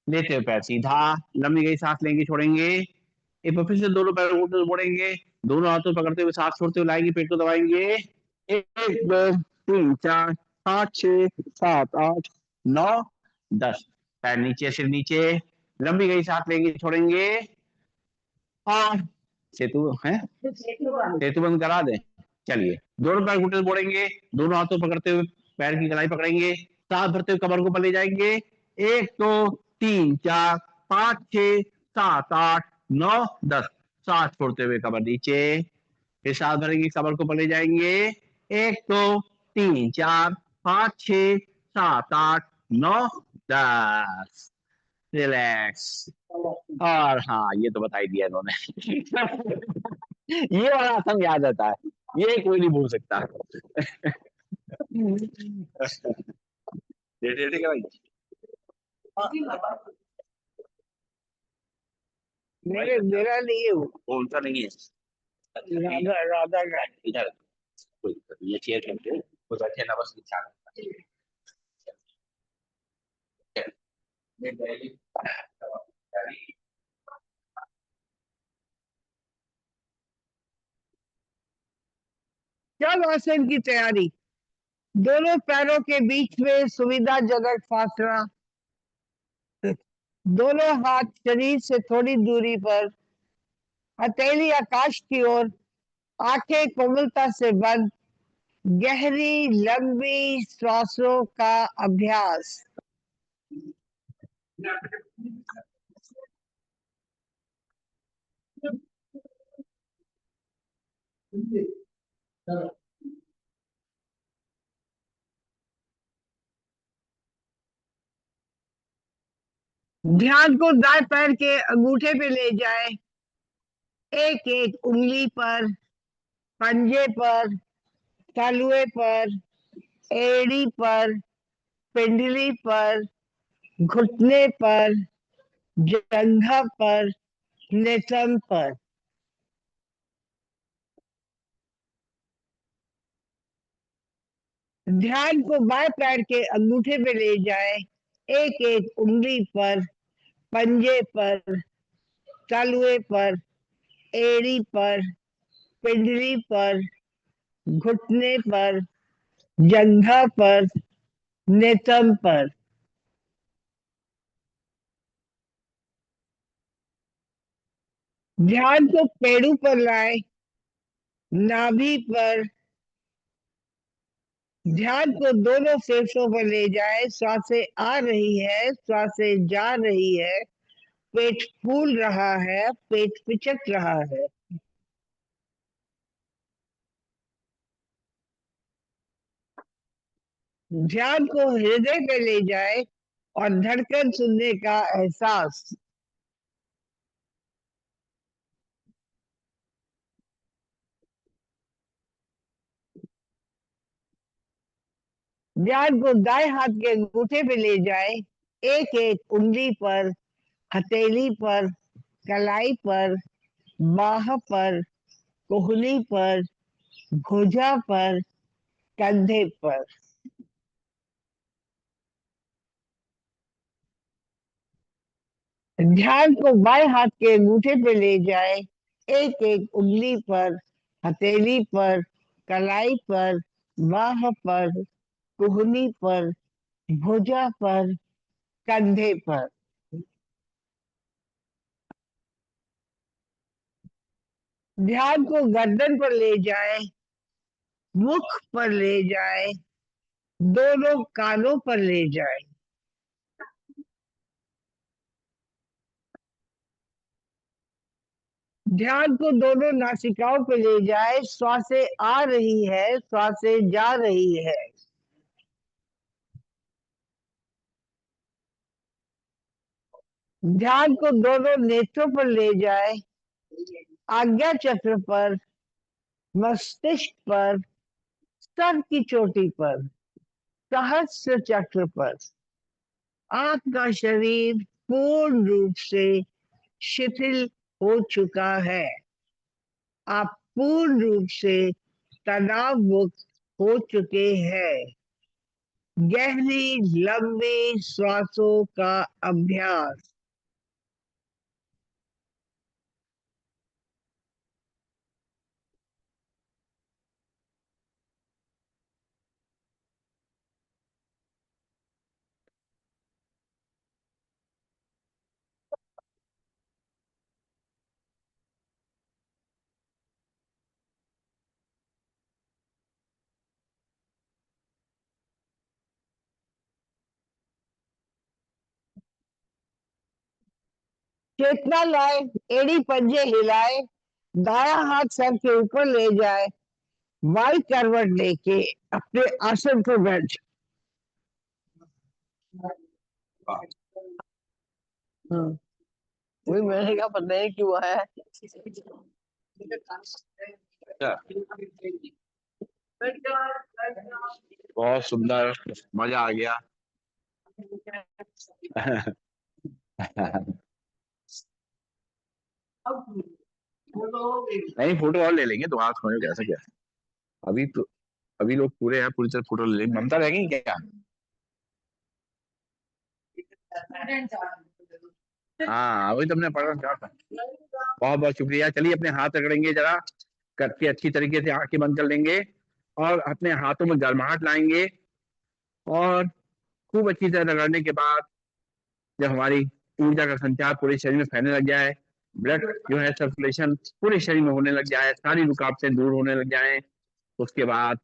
लेते हुए पैर सीधा, लंबी गई सांस लेंगे छोड़ेंगे। एक बार फिर से दोनों पैरों को मोड़ेंगे, दोनों हाथों पकड़ते हुए सांस छोड़ते हुए लाएंगे, पेट को दबाएंगे। एक दो तीन चार पाँच छः सात आठ नौ दस। पैर नीचे, सिर नीचे, लंबी गई सांस लेंगे छोड़ेंगे। और सेतु है, सेतु बंद करा दे। चलिए, दोनों पैर घुटने से मोड़ेंगे, दोनों हाथों पकड़ते हुए पैर की कलाई पकड़ेंगे, सांस भरते हुए कमर को ऊपर ले जाएंगे। एक दो तीन चार पाँच छः सात आठ नौ दस। सांस छोड़ते हुए कमर नीचे, फिर सांस भरेंगे, कमर को ऊपर ले जाएंगे। एक दो तीन चार पाँच छः सात आठ नौ दस। रिलैक्स। और हाँ, ये तो बता ही दिया इन्होंने। ये वाला आसन याद रहता है, ये कोई नहीं भूल सकता। ठीक है भाई। मेरे मेरा नहीं है वो, कौन सा नहीं है? राधा राधा का इधर, कोई दिक्कत नहीं है, शेयर करके कुछ अच्छे ना बस निशान। जब आसन की तैयारी, दोनों पैरों के बीच में सुविधाजनक फासला, दोनों हाथ शरीर से थोड़ी दूरी पर, हथेली आकाश की ओर, आंखें कोमलता से बंद, गहरी लंबी श्वासों का अभ्यास। ध्यान को दाएं पैर के अंगूठे पे ले जाए, एक एक उंगली पर, पंजे पर, तलुए पर, एड़ी पर, पिंडली पर, घुटने पर, जंघा पर, नितंब पर। ध्यान को बाएं पैर के अंगूठे पे ले जाए, एक एक उंगली पर, पंजे पर, तलुए पर, एड़ी पर, पिंडली पर, घुटने पर, जंघा पर, नितंब पर। ध्यान को पेड़ों पर लाए, नाभि पर। ध्यान को दोनों फेफड़ों पर ले जाए, सांसें आ रही है, सांसें जा रही है, पेट फूल रहा है, पेट पिचक रहा है। ध्यान को हृदय पे ले जाए और धड़कन सुनने का एहसास। ध्यान को दाएं हाथ के अंगूठे पे ले जाए, एक एक उंगली पर, हथेली पर, कलाई पर, बाह पर, कोहनी पर, भुजा पर, कंधे पर। ध्यान को बाएं हाथ के अंगूठे पे ले जाए, एक एक उंगली पर, हथेली पर, कलाई पर, बाह पर, कोहनी पर, भुजा पर, कंधे पर। ध्यान को गर्दन पर ले जाए, मुख पर ले जाए, दोनों कानों पर ले जाए। ध्यान को दोनों नासिकाओं पे ले जाए, श्वासें आ रही है, श्वासें जा रही है। ध्यान को दोनों नेत्रों पर ले जाए, आज्ञा चक्र पर, मस्तिष्क पर, सर की चोटी पर, सहस्र चक्र पर। आपका शरीर पूर्ण रूप से शिथिल हो चुका है। आप पूर्ण रूप से तनाव मुक्त हो चुके हैं। गहरी लंबी श्वासों का अभ्यास। चेतना लाए, एड़ी पंजे हिलाए, दाया हाथ सर के ऊपर ले जाए, वाई करवट लेके अपने आसन पर बैठ। हम्म, वही मैंने कहा पता नहीं क्यों आया। अच्छा, बहुत सुंदर, मजा आ गया। नहीं, फोटो और ले लेंगे, तुम्हारा समझो कैसा क्या है। अभी तो, अभी लोग पूरे हैं, पूरी तरह फोटो ले लेंगे। ममता रहेगी क्या? हाँ, वही तुमने पढ़ा क्या था। बहुत बहुत शुक्रिया। चलिए अपने हाथ रगड़ेंगे जरा, करके अच्छी तरीके से आंखें बंद कर लेंगे और अपने हाथों में गर्माहट लाएंगे। और खूब अच्छी तरह रगड़ने के बाद जब हमारी ऊर्जा का संचार पूरे शरीर में फैलने लग जाए, ब्लड जो है सर्कुलेशन पूरे शरीर में होने लग जाए, सारी रुकावटें दूर होने लग जाए, उसके बाद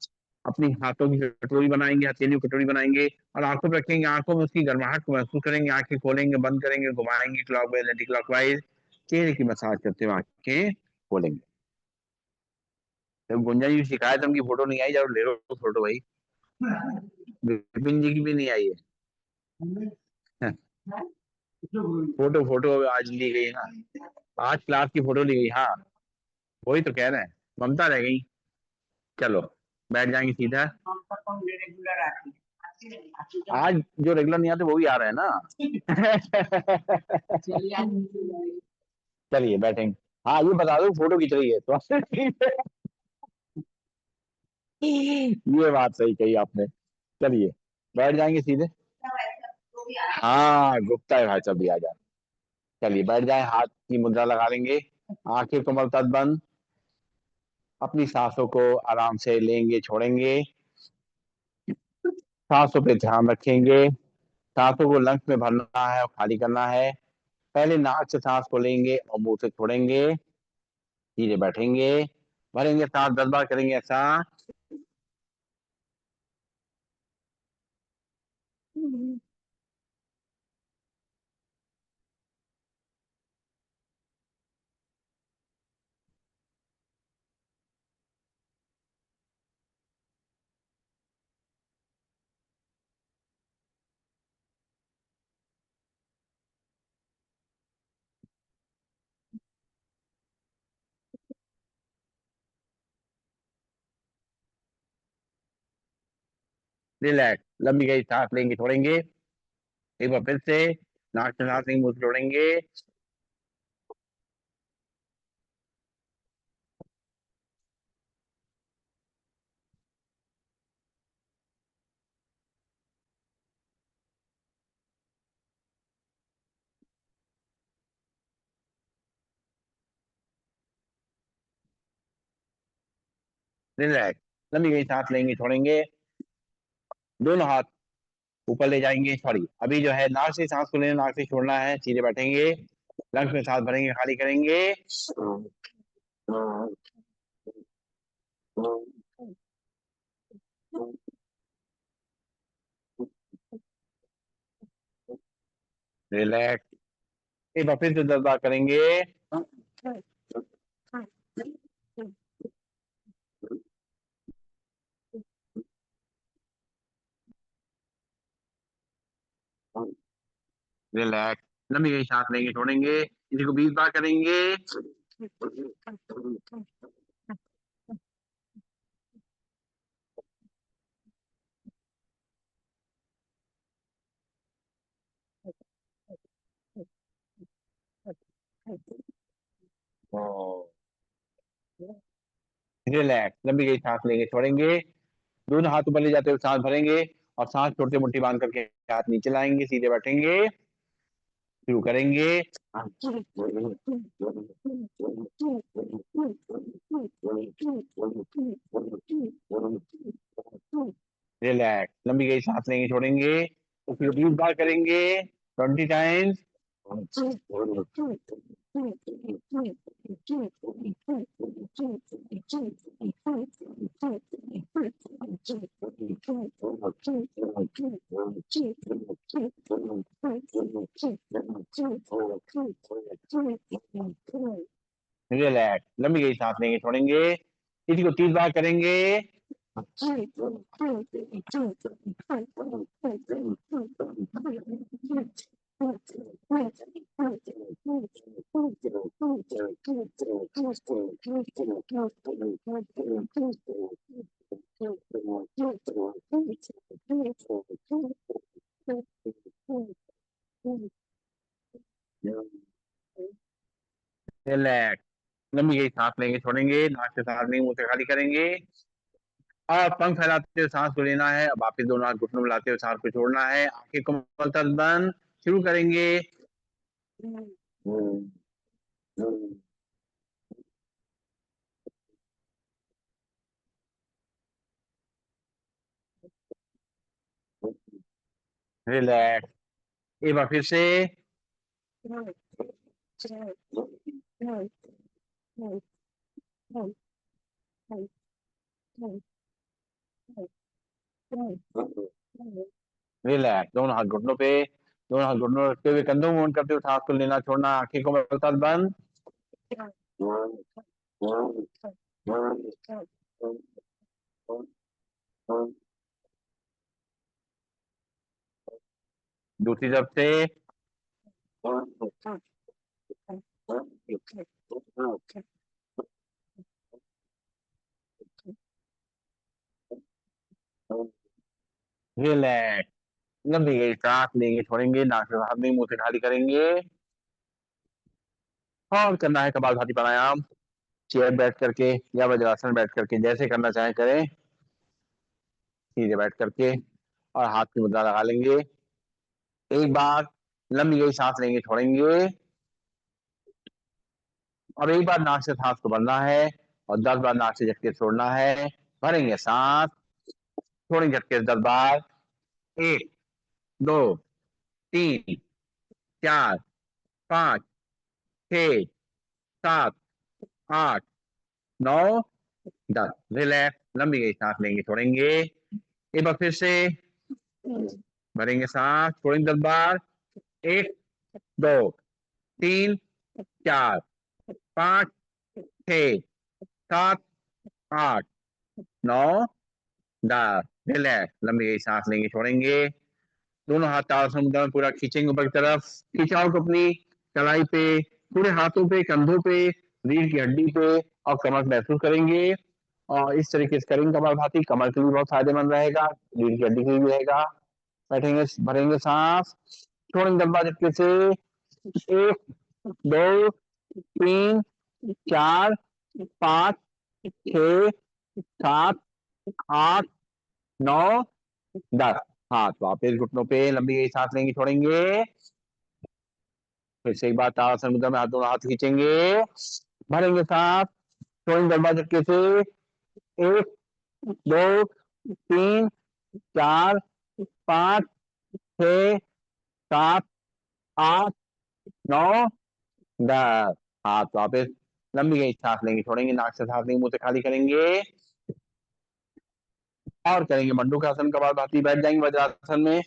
अपनी हाथों की कटोरी बनाएंगे, हथेलियों की कटोरी बनाएंगे और आंखों पे रखेंगे। आंखों में उसकी गर्माहट को महसूस करेंगे, आंखें खोलेंगे, बंद करेंगे, घुमाएंगे क्लॉकवाइज एंटी क्लॉकवाइज, चेहरे की मसाज करते हुए आंखें खोलेंगे। जब गुंजन जी की शिकायत हमकी फोटो नहीं आई, जब ले लो फोटो भाई। विपिन जी की भी नहीं आई है। फोटो फोटो आज ली गई ना, आज क्लास की फोटो ली गई। हाँ, वही तो कह रहे हैं, ममता रह गई। चलो बैठ जाएंगे सीधा। आज जो रेगुलर नहीं आते वो भी आ रहे हैं ना। चलिए बैठेंगे। हाँ, ये बता दो फोटो खींच रही है तो। ये बात सही कही आपने। चलिए बैठ जाएंगे सीधे। हाँ, गुप्ता है भाई, सब भी आ जाए। चलिए बैठ जाए, हाथ की मुद्रा लगा लेंगे, आंखें कमर तक बंद, अपनी सांसों को आराम से लेंगे छोड़ेंगे, सांसों पे ध्यान रखेंगे। सांसों को लंग्स में भरना है और खाली करना है। पहले नाक से सांस को लेंगे और मुंह से छोड़ेंगे। धीरे बैठेंगे, भरेंगे सांस, 10 बार करेंगे ऐसा। रिलैक्स, लंबी गई सांस लेंगे, छोड़ेंगे। एक बार फिर से नाक से सांस लेंगे, मुंह से छोड़ेंगे। रिलैक्स, लंबी गई सांस लेंगे, छोड़ेंगे। दोनों हाथ ऊपर ले जाएंगे। सॉरी, अभी जो है नाक से सांस को लेना, नाक से छोड़ना है। सीधे बैठेंगे, लंग्स में सांस भरेंगे, खाली करेंगे। रिलैक्स, एक बार फिर से 10 बार करेंगे। रिलैक्स, लंबी गई सांस लेंगे, छोड़ेंगे। इसी को 20 बार करेंगे। रिलैक्स, लंबी गई सांस लेंगे, छोड़ेंगे। दोनों हाथ ऊपर ले जाते हुए सांस भरेंगे और सांस छोड़ते मुट्ठी बांध करके हाथ नीचे लाएंगे। सीधे बैठेंगे, शुरू करेंगे। रिलैक्स, लंबी गई सांस लेंगे, छोड़ेंगे। उसको 20 बार करेंगे, 20 टाइम्स। रिलैक्स, लंबी गई सांस लेंगे, छोड़ेंगे। इसी को 30 बार करेंगे। रिलैक्स, लंबी गई सांस लेंगे, छोड़ेंगे। नाक से सांस लेंगे, मुंह से खाली करेंगे। और पंख फैलाते हुए सांस को लेना है। अब वापिस दोनों हाथ घुटनों में लाते हुए सांस को छोड़ना है। आंखें को मलतब बंद, शुरू करेंगे। रिलैक्स, एक बार फिर से। रिलैक्स, दोनों हाथ घुटनों पे, दोनों हाथ घुटनों में रखते हुए कंधों मूवमेंट करते हुए सांस को लेना, छोड़ना। आंखें को मलतब बंद। दूसरी तरफ से। रिलैक्स, लंबी गई सांस लेंगे, छोड़ेंगे। नाक से बाहर नहीं, मुंह से खाली करेंगे। और करना है कपालभाति प्राणायाम। चेयर बैठ करके या वज्रासन बैठ करके, जैसे करना चाहे करें। सीधे बैठ करके और हाथ की मुद्रा लगा लेंगे। एक बार लंबी गई सांस लेंगे, छोड़ेंगे। और एक बार नाक से सांस को भरना है और 10 बार नाक से झटके छोड़ना है। भरेंगे सांस, छोड़ेंगे झटके 10 बार। 1, 2, 3, 4, 5, 6, 7, 8, 9, 10। रिलैक्स, लंबी गई सांस लेंगे, छोड़ेंगे। एक बार फिर से भरेंगे सांस, छोड़ेंगे 10 बार। 1, 2, 3, 4, 5, 6, 7, 8, 9, 10। रिलैक्स, लंबी गई सांस लेंगे, छोड़ेंगे। दोनों हाथ ताड़ मुद्रा में पूरा खींचेंगे ऊपर की तरफ। खिंचाव को अपनी कलाई पे, पूरे हाथों पे, कंधों पे, रीढ़ की हड्डी पे और कमर पे महसूस करेंगे। और इस तरीके से करेंगे कपालभाति, कमर के लिए बहुत फायदेमंद रहेगा, रीढ़ की हड्डी के लिए भी रहेगा। बैठेंगे, भरेंगे सांस, छोड़ेंगे लंबा झटके से, 1 2 3 4 5 6 7 8 9 10। हाथ वापिस घुटनों पे, लंबी गई सांस लेंगे, छोड़ेंगे। फिर से एक बार ताड़ासन मुद्रा में हाथ, दोनों हाथ खींचेंगे, भरेंगे सांस, छोड़ेंगे लंबा झटके से, 1 2 3 4 5 6 7 8 9 10। हाथ वापस, लंबी गई सांस लेंगे, छोड़ेंगे, नाक से सांस लेंगे, मुंह से खाली करेंगे और करेंगे मंडूकासन, कपालभाति। बैठ जाएंगे वज्रासन में,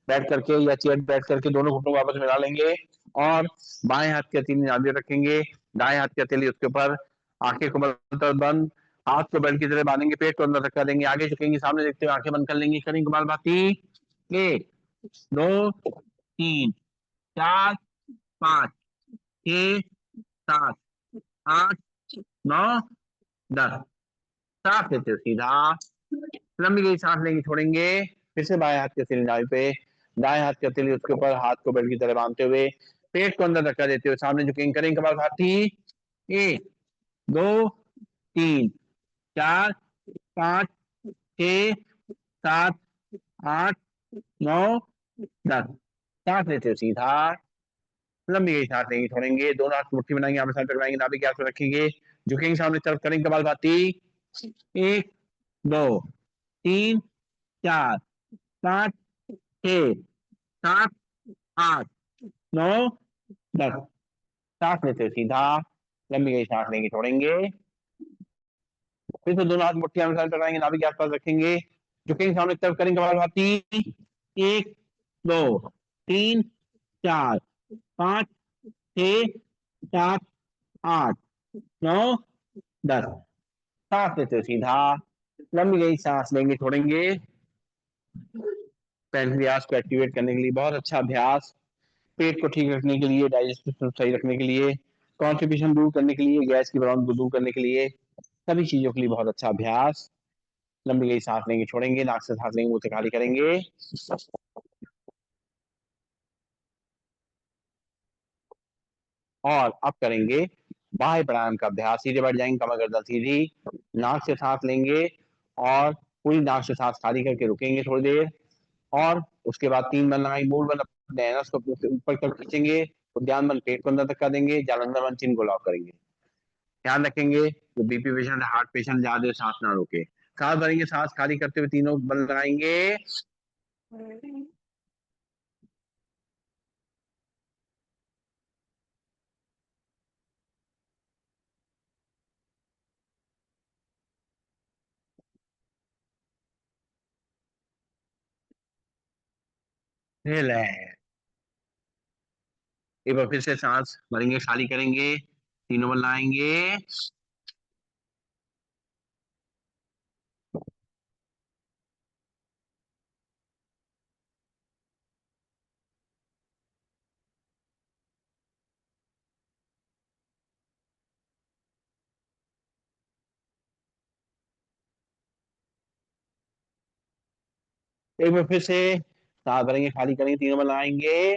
बैठ करके या चेयर बैठ करके दोनों घुटनों को आपस में मिला लेंगे और बाएं हाथ की हथेली नाभि रखेंगे, दाएं हाथ की हथेली उसके ऊपर, आंखें को बंद, हाथ को बेल्ट की तरह बांधेंगे, पेट को अंदर रखा देंगे, आगे झुकेंगे, सामने देखते हुए आंखें बंद कर लेंगे, करेंगे कपालभाति। 1 2 3 4 5 6 7 8 9 10। सांस लेते हुए सीधा, लंबी गई सांस लेंगे, छोड़ेंगे। फिर से बाएं हाथ की हथेली नाभि पे, दाएं हाथ की हथेली उसके ऊपर, हाथ को बेल्ट की तरह बांधते हुए, पेट को अंदर धक्का देते हुए सामने झुकेंगे, करेंगे कपालभाति। 1 2 3 4 5 6 7 8 9 10। सांस लेते हुए सीधा, लंबी गई सांस लेंगे, छोड़ेंगे, दोनों हाथ मुट्ठी बनाएंगे, आमने सामने टकराएंगे, नाभि के आसपास रखेंगे, झुकेंगे सामने तरफ, करेंगे कपालभाति। 1 2 3 4 5 6 7 8 9 10। सांस लेते हुए सीधा, लंबी गई सांस लेंगे, छोड़ेंगे। फिर से दोनों हाथ मुट्ठी आमने सामने टकराएंगे, नाभि के आसपास रखेंगे, झुकेंगे सामने की तरफ, करेंगे कपालभाति। 1 2 3 4 5 6 7 8 9 10। सांस लेते हुए सीधा, लंबी गई सांस लेंगे, छोड़ेंगे। पैनक्रियास को एक्टिवेट करने के लिए बहुत अच्छा अभ्यास, पेट को ठीक रखने के लिए, डाइजेस्टिव सिस्टम सही रखने के लिए, कॉन्स्टिपेशन दूर करने के लिए, गैस की प्रॉब्लम को दूर करने के लिए, सभी चीजों के लिए बहुत अच्छा अभ्यास। लंबी गई सांस लेंगे, छोड़ेंगे, नाक से सांस लेंगे, मुंह से खाली करेंगे और अब करेंगे बाह्य प्राणायाम का अभ्यास। सीधे बैठ जाएंगे, कमर गर्दन सीधी, नाक से सांस लेंगे और पूरी नाक से सांस खाली करके रुकेंगे थोड़ी देर और उसके बाद 3 बन लगाएंगे, मूल बन अपने एनस को ऊपर तक खींचेंगे, उद्यान बन पेट को अंदर तक कर देंगे, जालंधर बन चिन्ह को लॉक करेंगे। ध्यान रखेंगे जो बीपी पेशेंट, हार्ट पेशेंट ज्यादा देर सांस ना रोके। सांस भरेंगे, सांस खाली करते हुए तीनों बन लगाएंगे, रिलैक्स। एक बार फिर से सांस भरेंगे, खाली करेंगे, तीनों बन लगाएंगे, एक बार फिर से सांस भरेंगे, खाली करेंगे, तीनों बन लगाएंगे,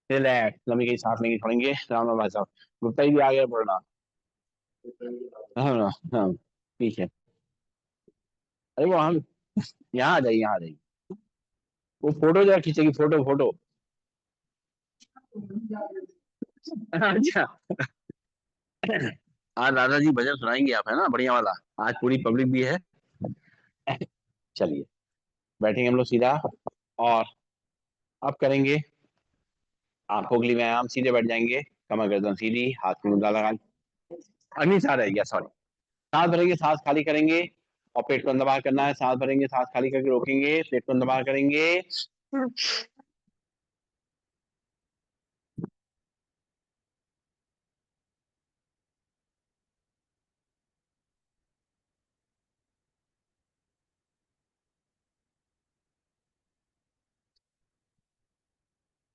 रिलैक्स। लंबी गई सांस लेंगे, छोड़ेंगे। राम राम भाई साहब, गुप्ता जी भी आ गया पढ़ना। हाँ हाँ, ठीक है। अरे वो हम यहाँ आ जाइए, यहाँ आ जाइए, वो फोटो जरा खींचेगी, फोटो फोटो। अच्छा, आज दादाजी भजन सुनाएंगे आप, है ना, बढ़िया वाला। आज पूरी पब्लिक भी है। चलिए, बैठेंगे हम लोग सीधा और अब करेंगे आंखों के लिए व्यायाम। सीधे बैठ जाएंगे, कमर गर्दन सीधी, हाथ में मुद्रा लगा, अग्नि साह रह गया, सॉरी। सांस भरेंगे, सांस खाली करेंगे और पेट को अंदर बाहर करना है। सांस भरेंगे, सांस खाली करके रोकेंगे, पेट को अंदर बाहर करेंगे,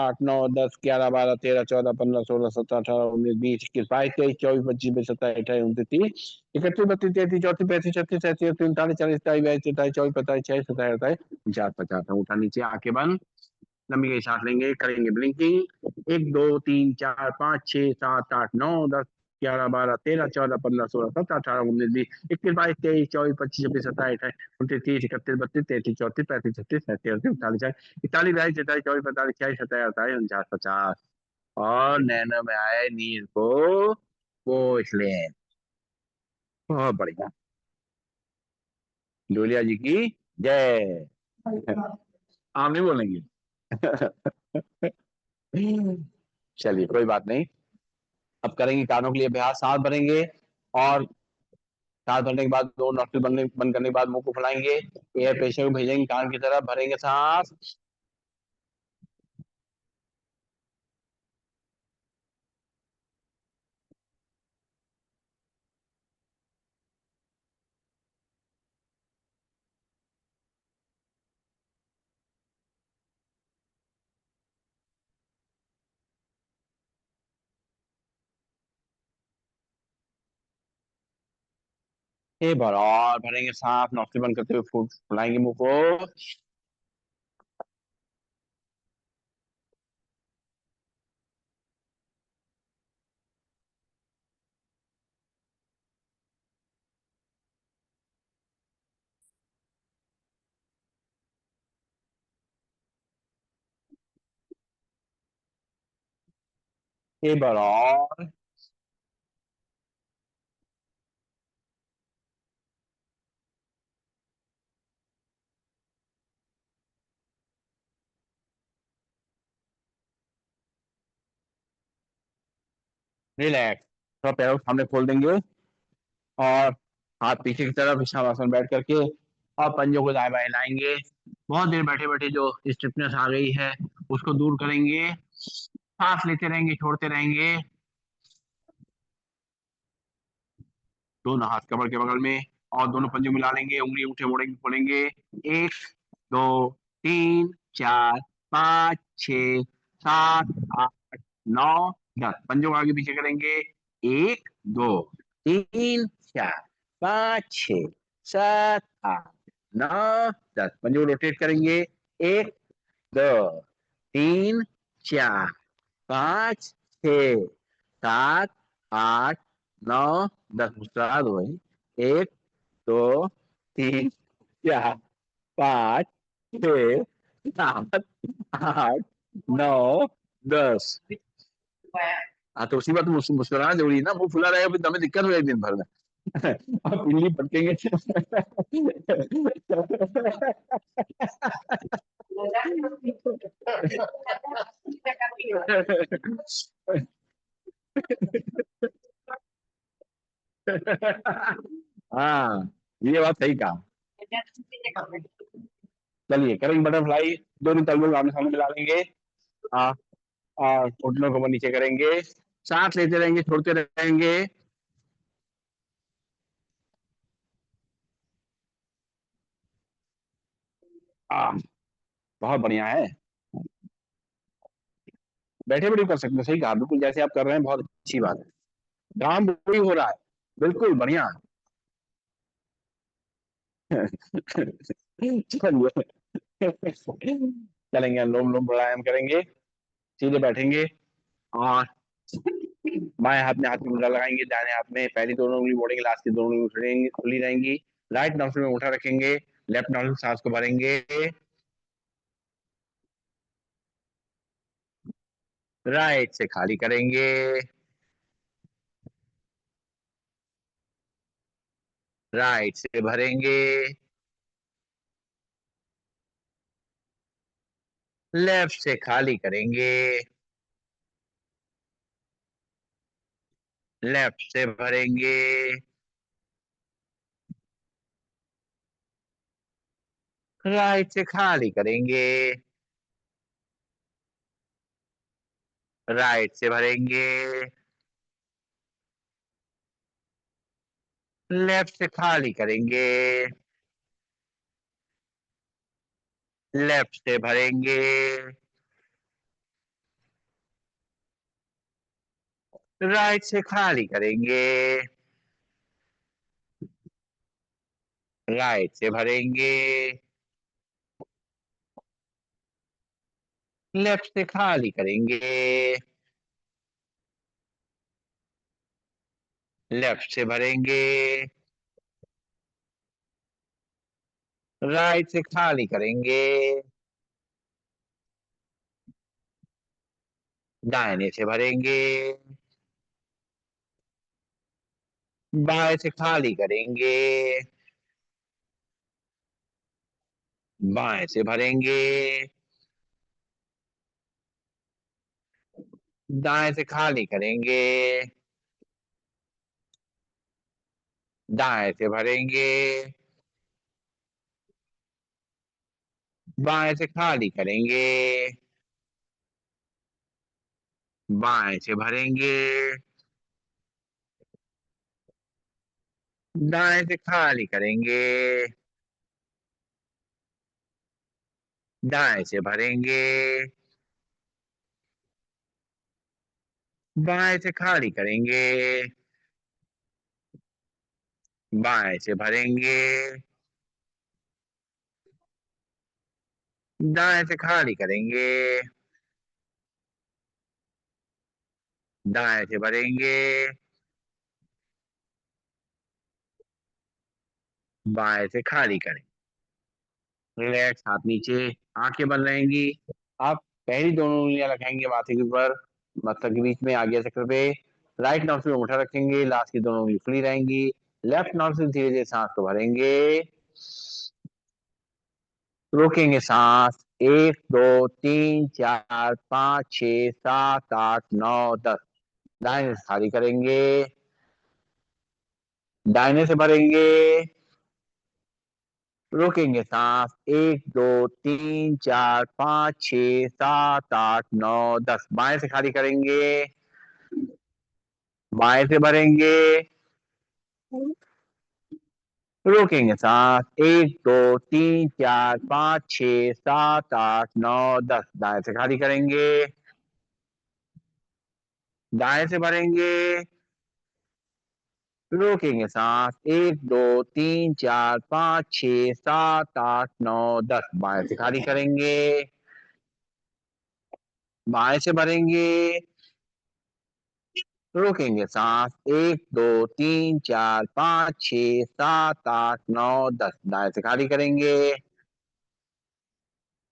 आठ नौ दस ग्यारह बारह तेरह चौदह पंद्रह सोलह सत्रह अठारह उन्नीस बीस इक्कीस बाईस तेईस चौबीस पच्चीस छब्बीस सत्ताईस अठाईस उनतीस तीस इकतीस बत्तीस तैंतीस चौंतीस पैंतीस छत्तीस सैंतीस अड़तीस उनतालीस चालीस इकतालीस बाईस तेईस चौबीस पच्चीस छब्बीस सत्ताईस अट्ठाईस उनचास पचास। उठा नीचे आके बंद, लंबी गई सांस लेंगे, करेंगे ब्लिंकिंग, एक दो तीन चार पाँच छह सात आठ नौ दस ग्यारह बारह तेरह चौदह पंद्रह सोलह सत्रह अठारह उन्नीस बीस इक्कीस बाईस तेईस चौबीस पच्चीस छब्बीस सत्ताईस अट्ठाईस उनतीस तीस इकतीस बत्तीस तैंतीस चौंतीस पैंतीस छत्तीस सैंतीस अड़तीस उनतालीस चालीस इकतालीस बयालीस तैंतालीस चौबीस पैंतालीस छियालीस सत्ताईस अड़तालीस उनचास पचास। और नैनो में आए नीर को पोछ लें। बहुत बढ़िया। डोलिया जी की जय। आप नहीं बोलेंगे? चलिए कोई बात नहीं। अब करेंगे कानों के लिए अभ्यास, सांस भरेंगे और सांस भरने के बाद दो नोस्ट्रिल बंद करने के बाद मुंह को फुलाएंगे, एयर प्रेशर को भेजेंगे कान की तरफ, भरेंगे सांस। एक बार और भरेंगे सांस, नोस्ट्रिल बंद करते हुए फुलाएंगे मुंह को। एक बार और। रिलैक्स। थोड़ा पैरों को सामने खोल देंगे और हाथ पीछे की तरफ शवासन बैठ करके और पंजों को दाएं बाएं लाएंगे। बहुत देर बैठे बैठे जो स्टिफनेस आ गई है उसको दूर करेंगे। सांस लेते रहेंगे, छोड़ते रहेंगे। दोनों हाथ कमर के बगल में और दोनों पंजे मिला लेंगे, उंगली उठे मोड़ेंगे, खोलेंगे। एक, दो, तीन, चार, पाँच, छ, सात, आठ, नौ, 10। पंजों को आगे पीछे करेंगे। एक, दो, तीन, चार, पाँच, छ, सात, आठ, नौ, 10। पंजों को रोटेट करेंगे। एक, दो, तीन, चार, पाँच, छ, सात, आठ, नौ, 10। मुस्कुरा दो भाई। एक, दो, तीन, चार, पाँच, छः, सात, आठ, नौ, 10। हाँ तो उसी बात मुस्कुराना जरूरी है ना, मुंह फुला रहेगा फिर हमें दिक्कत हो जाएगी दिन भर में। अब पिल्ली पटकेंगे। हाँ, ये बात सही कहा। चलिए करेंगे बटरफ्लाई। दोनों तलवों को आमने सामने मिला लेंगे। आ, घुटनों को ऊपर नीचे करेंगे। सांस लेते रहेंगे, छोड़ते रहेंगे। आ, बहुत बढ़िया है। बैठे बैठे कर सकते हैं, सही कहा, बिल्कुल जैसे आप कर रहे हैं, बहुत अच्छी बात है। काम वही हो रहा है। बिल्कुल बढ़िया। चलिए चलेंगे, अनुलोम विलोम प्राणायाम करेंगे। सीधे बैठेंगे और बाएं हाथ में हाथ की मुद्रा लगाएंगे, दाहिने हाथ में पहली दोनों उंगली मोड़ेंगे, लास्ट की दोनों उंगली खुली रहेंगी। राइट नॉस्ट्रिल में उठा रखेंगे। लेफ्ट नॉस्ट्रिल सांस को भरेंगे। राइट से खाली करेंगे। राइट से भरेंगे। लेफ्ट से खाली करेंगे। लेफ्ट से भरेंगे। राइट से खाली करेंगे। राइट से भरेंगे। लेफ्ट से खाली करेंगे। लेफ्ट से भरेंगे। राइट से खाली करेंगे। राइट से भरेंगे। लेफ्ट से खाली करेंगे। लेफ्ट से भरेंगे। राइट से खाली करेंगे। दाहिने से भरेंगे। बाएं से खाली करेंगे। बाएं से भरेंगे। दाएं से खाली करेंगे। दाएं से भरेंगे। बाएं से खाली करेंगे। बाएं से भरेंगे। दाएं से खाली करेंगे। दाएं से भरेंगे। बाएं से खाली करेंगे। बाएं से भरेंगे। दाएं से खाली करेंगे। दाएं से भरेंगे। बाएं से खाली करें। रिलैक्स, हाथ नीचे, आंखें बंद रहेंगी। आप पहली दोनों उंगलियां रखेंगे माथे के ऊपर। मस्तक के बीच में आज्ञा चक्र पे। राइट नॉस्ट्रिल में अंगूठा रखेंगे, लास्ट की दोनों उंगली खुली रहेंगी। लेफ्ट नॉस्ट्रिल धीरे धीरे सांस को भरेंगे, रोकेंगे सांस। 1 2 3 4 5 6 7 8 9 10। दाहिने से खाली करेंगे, दाहिने से भरेंगे, रोकेंगे सांस। 1 2 3 4 5 6 7 8 9 10। बाएं से खाली करेंगे, बाएं से भरेंगे, रोकेंगे सांस। 1 2 3 4 5 6 7 8 9 10। दाएं से खाली करेंगे, दाएं से भरेंगे, रोकेंगे सांस। 1 2 3 4 5 6 7 8 9 10। बाएं से खाली करेंगे, बाएं से भरेंगे, रोकेंगे सांस। 1 2 3 4 5 6 7 8 9 10। दाएं से खाली करेंगे,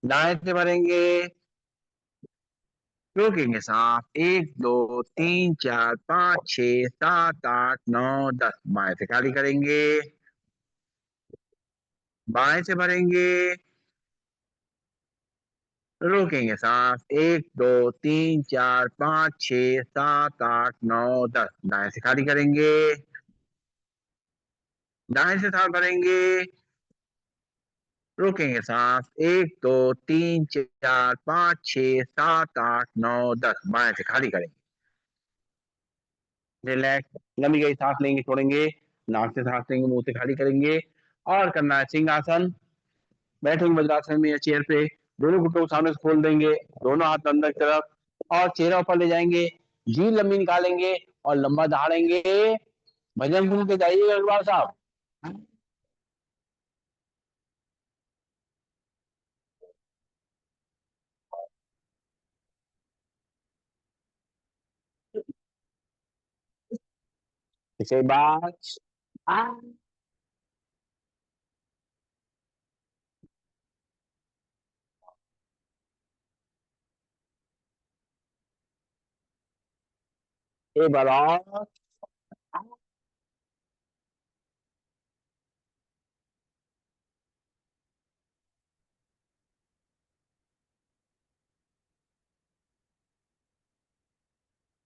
दाएं से भरेंगे, रोकेंगे सांस। 1 2 3 4 5 6 7 8 9 10। बाएं से खाली करेंगे, बाएं से भरेंगे, रोकेंगे सांस। 1 2 3 4 5 6 7 8 9 10। दाएं से खाली करेंगे, दाएं से सांस भरेंगे, रोकेंगे सांस। 1 2 3 4 5 6 7 8 9 10। बाएं से खाली करेंगे, रिलैक्स। लंबी गई सांस लेंगे, छोड़ेंगे, नाक से सांस लेंगे, मुंह से खाली करेंगे। और करना है सिंहासन। बैठेंगे वज्रासन में या चेयर पे, दोनों घुटनों को सामने से खोल देंगे, दोनों हाथ अंदर की तरफ और चेहरा ऊपर ले जाएंगे। जी लंबी निकालेंगे और लंबा दहाड़ेंगे। भजन सुन के जाइएगा अग्रवाल साहब। इसके बाद एक बार और,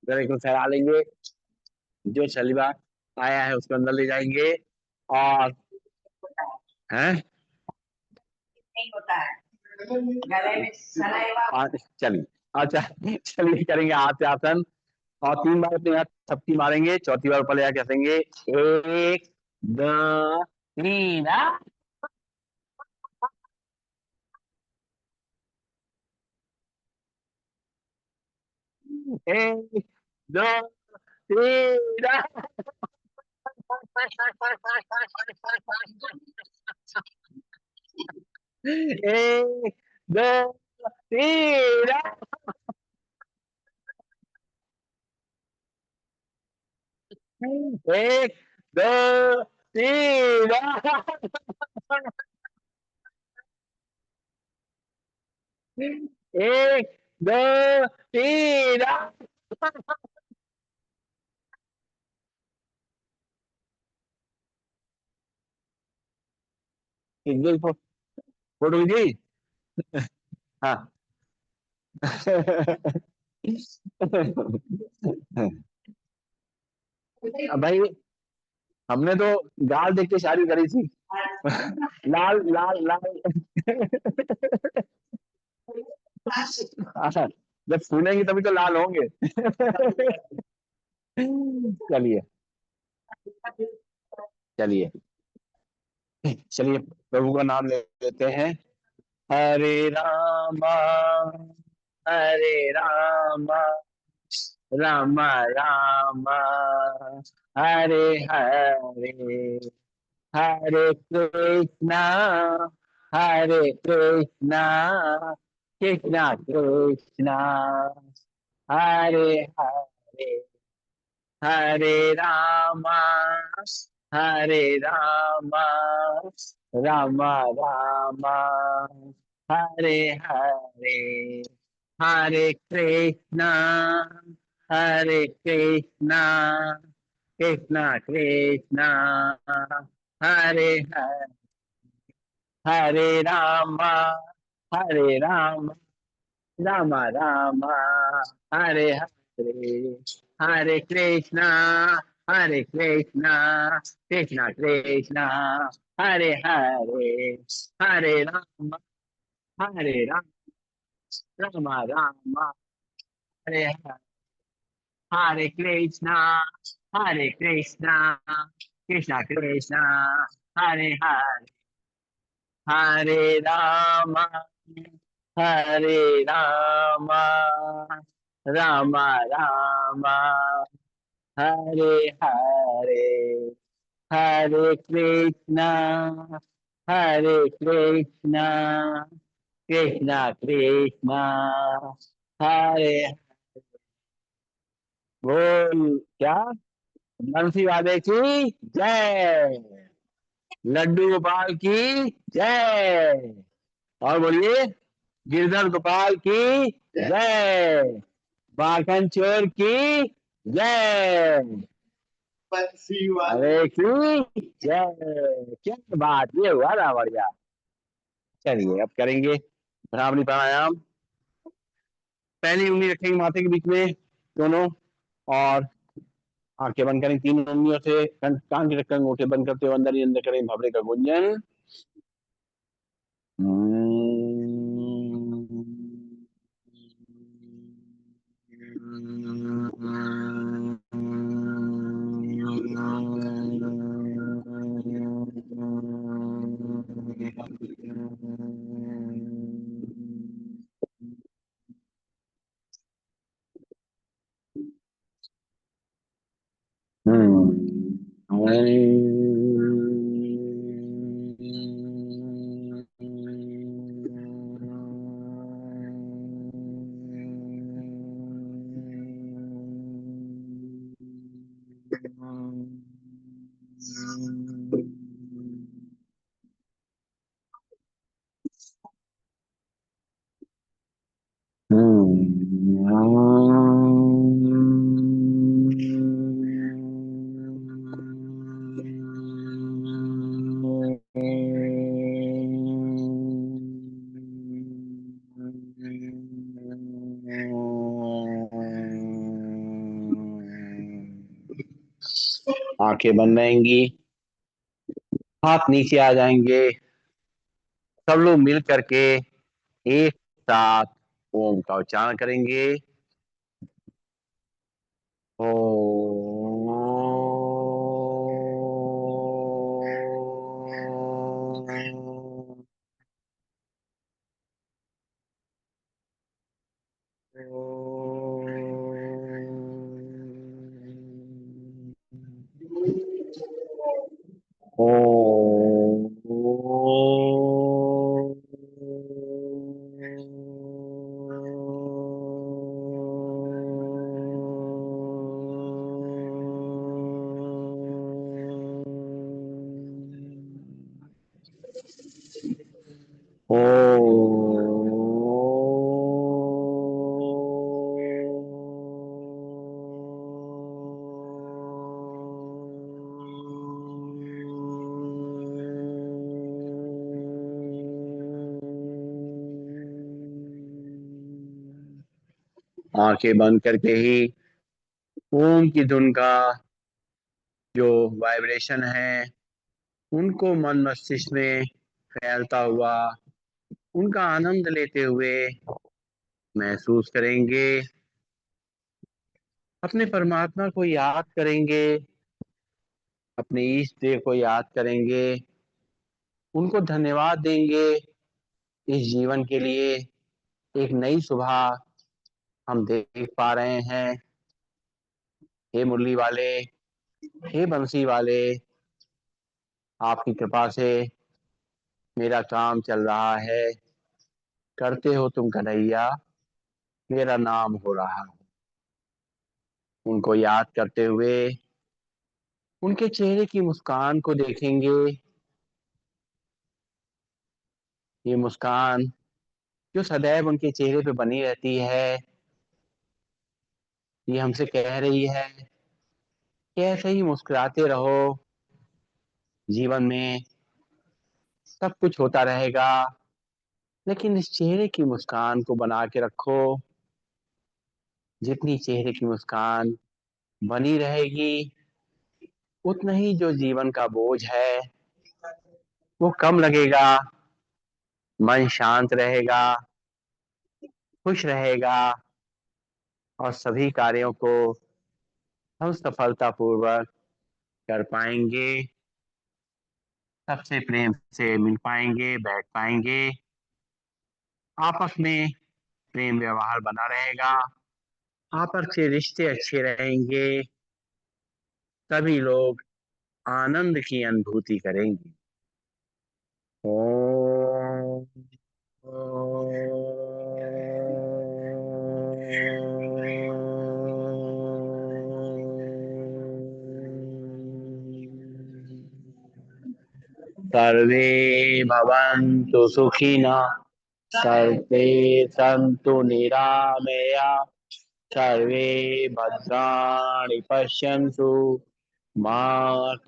गले को फैला लेंगे, जो सलीवा आया है उसको अंदर ले जाएंगे। और हैं नहीं होता है गले में सलाइवा। चलिए, अच्छा चलिए करेंगे हाथ से आसन। और 3 बार अपने हाथ थपकी मारेंगे, चौथी बार ऊपर ले जाके हंसेंगे। 1 2 3 1 2 3 1 2 3 1 2 3 1 2 3 फोटो खींची। हाँ अब भाई, हमने तो गाल देख के शादी करी थी। लाल लाल लाल। हाँ, जब सुनेंगे तभी तो लाल होंगे। चलिए, चलिए, चलिए प्रभु का नाम ले लेते हैं। हरे रामा, हरे रामा, राम राम, हरे हरे, हरे कृष्णा, हरे कृष्णा, कृष्णा कृष्णा, हरे हरे, हरे रामा, हरे रामा, राम राम, हरे हरे, हरे कृष्णा हरे कृष्णा कृष्णा कृष्णा हरे हरे हरे रामा हरे राम राम राम हरे हरे हरे कृष्णा कृष्णा कृष्णा हरे हरे हरे राम राम राम हरे हरे हरे कृष्णा कृष्णा कृष्णा हरे हरे हरे राम हरे राम राम राम हरे हरे हरे कृष्णा कृष्णा कृष्णा हरे बोल क्या बंसी वादे की जय लड्डू गोपाल की जय और बोलिए गिरधर गोपाल की जय माखन चोर की जय अरे की जय क्या बात ये हुआ ना बढ़िया। चलिए अब करेंगे भ्रामरी प्राणायाम। पहली उंगली रखेंगे माथे के बीच में दोनों और आंखें बंद करें तीन उंगलियों से कान की रखें अंगूठे बंद करते हुए अंदर ही अंदर करें भवरे का गुंजन। आंखें बंद रहेंगी हाथ नीचे आ जाएंगे सब लोग मिल करके एक साथ ओम का उच्चारण करेंगे। आंखें बंद करके ही ओम की धुन का जो वाइब्रेशन है उनको मन मस्तिष्क में फैलता हुआ उनका आनंद लेते हुए महसूस करेंगे। अपने परमात्मा को याद करेंगे अपने इष्ट देव को याद करेंगे उनको धन्यवाद देंगे इस जीवन के लिए एक नई सुबह हम देख पा रहे हैं। हे मुरली वाले हे बंसी वाले आपकी कृपा से मेरा काम चल रहा है करते हो तुम कन्हैया मेरा नाम हो रहा है। उनको याद करते हुए उनके चेहरे की मुस्कान को देखेंगे। ये मुस्कान जो सदैव उनके चेहरे पे बनी रहती है, ये हमसे कह रही है कि ऐसे ही मुस्कुराते रहो, जीवन में सब कुछ होता रहेगा, लेकिन इस चेहरे की मुस्कान को बना के रखो। जितनी चेहरे की मुस्कान बनी रहेगी, उतना ही जो जीवन का बोझ है वो कम लगेगा, मन शांत रहेगा, खुश रहेगा, और सभी कार्यों को हम सफलतापूर्वक कर पाएंगे। सबसे प्रेम से मिल पाएंगे, बैठ पाएंगे, आपस में प्रेम व्यवहार बना रहेगा, आपस के रिश्ते अच्छे रहेंगे, सभी लोग आनंद की अनुभूति करेंगे। ओम सर्वे भवन्तु सुखिनः, सर्वे सन्तु निरामया, सर्वे भद्राणि पश्यन्तु, मा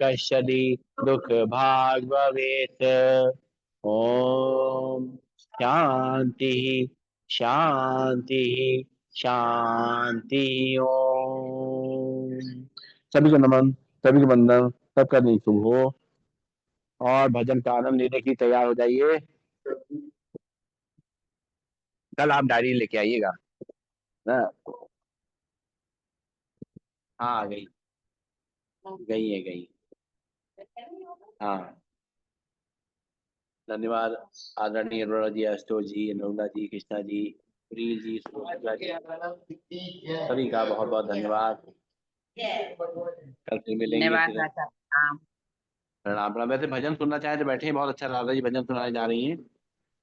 कश्चित् दुःखभाग् भवेत्। ओम शांति शांति शांति। ओम। सभी को नमन, सभी को वंदन, सबका दिन शुभ हो, और भजन का आनंद लेने के लिए तैयार हो जाइए। कल आप डायरी लेके आइएगा ना। हाँ आ गई, गई है गई। हाँ, धन्यवाद आदरणीय अरोड़ा जी, आशुतोष जी, अनुराधा जी, कृष्णा जी, प्रिय जी, सुरेखा जी, सभी का बहुत बहुत धन्यवाद। कल फिर मिलेंगे। प्रणाम प्रणाम। वैसे भजन सुनना चाहें तो बैठे हैं, बहुत अच्छा राधा जी भजन सुनाने जा रही हैं।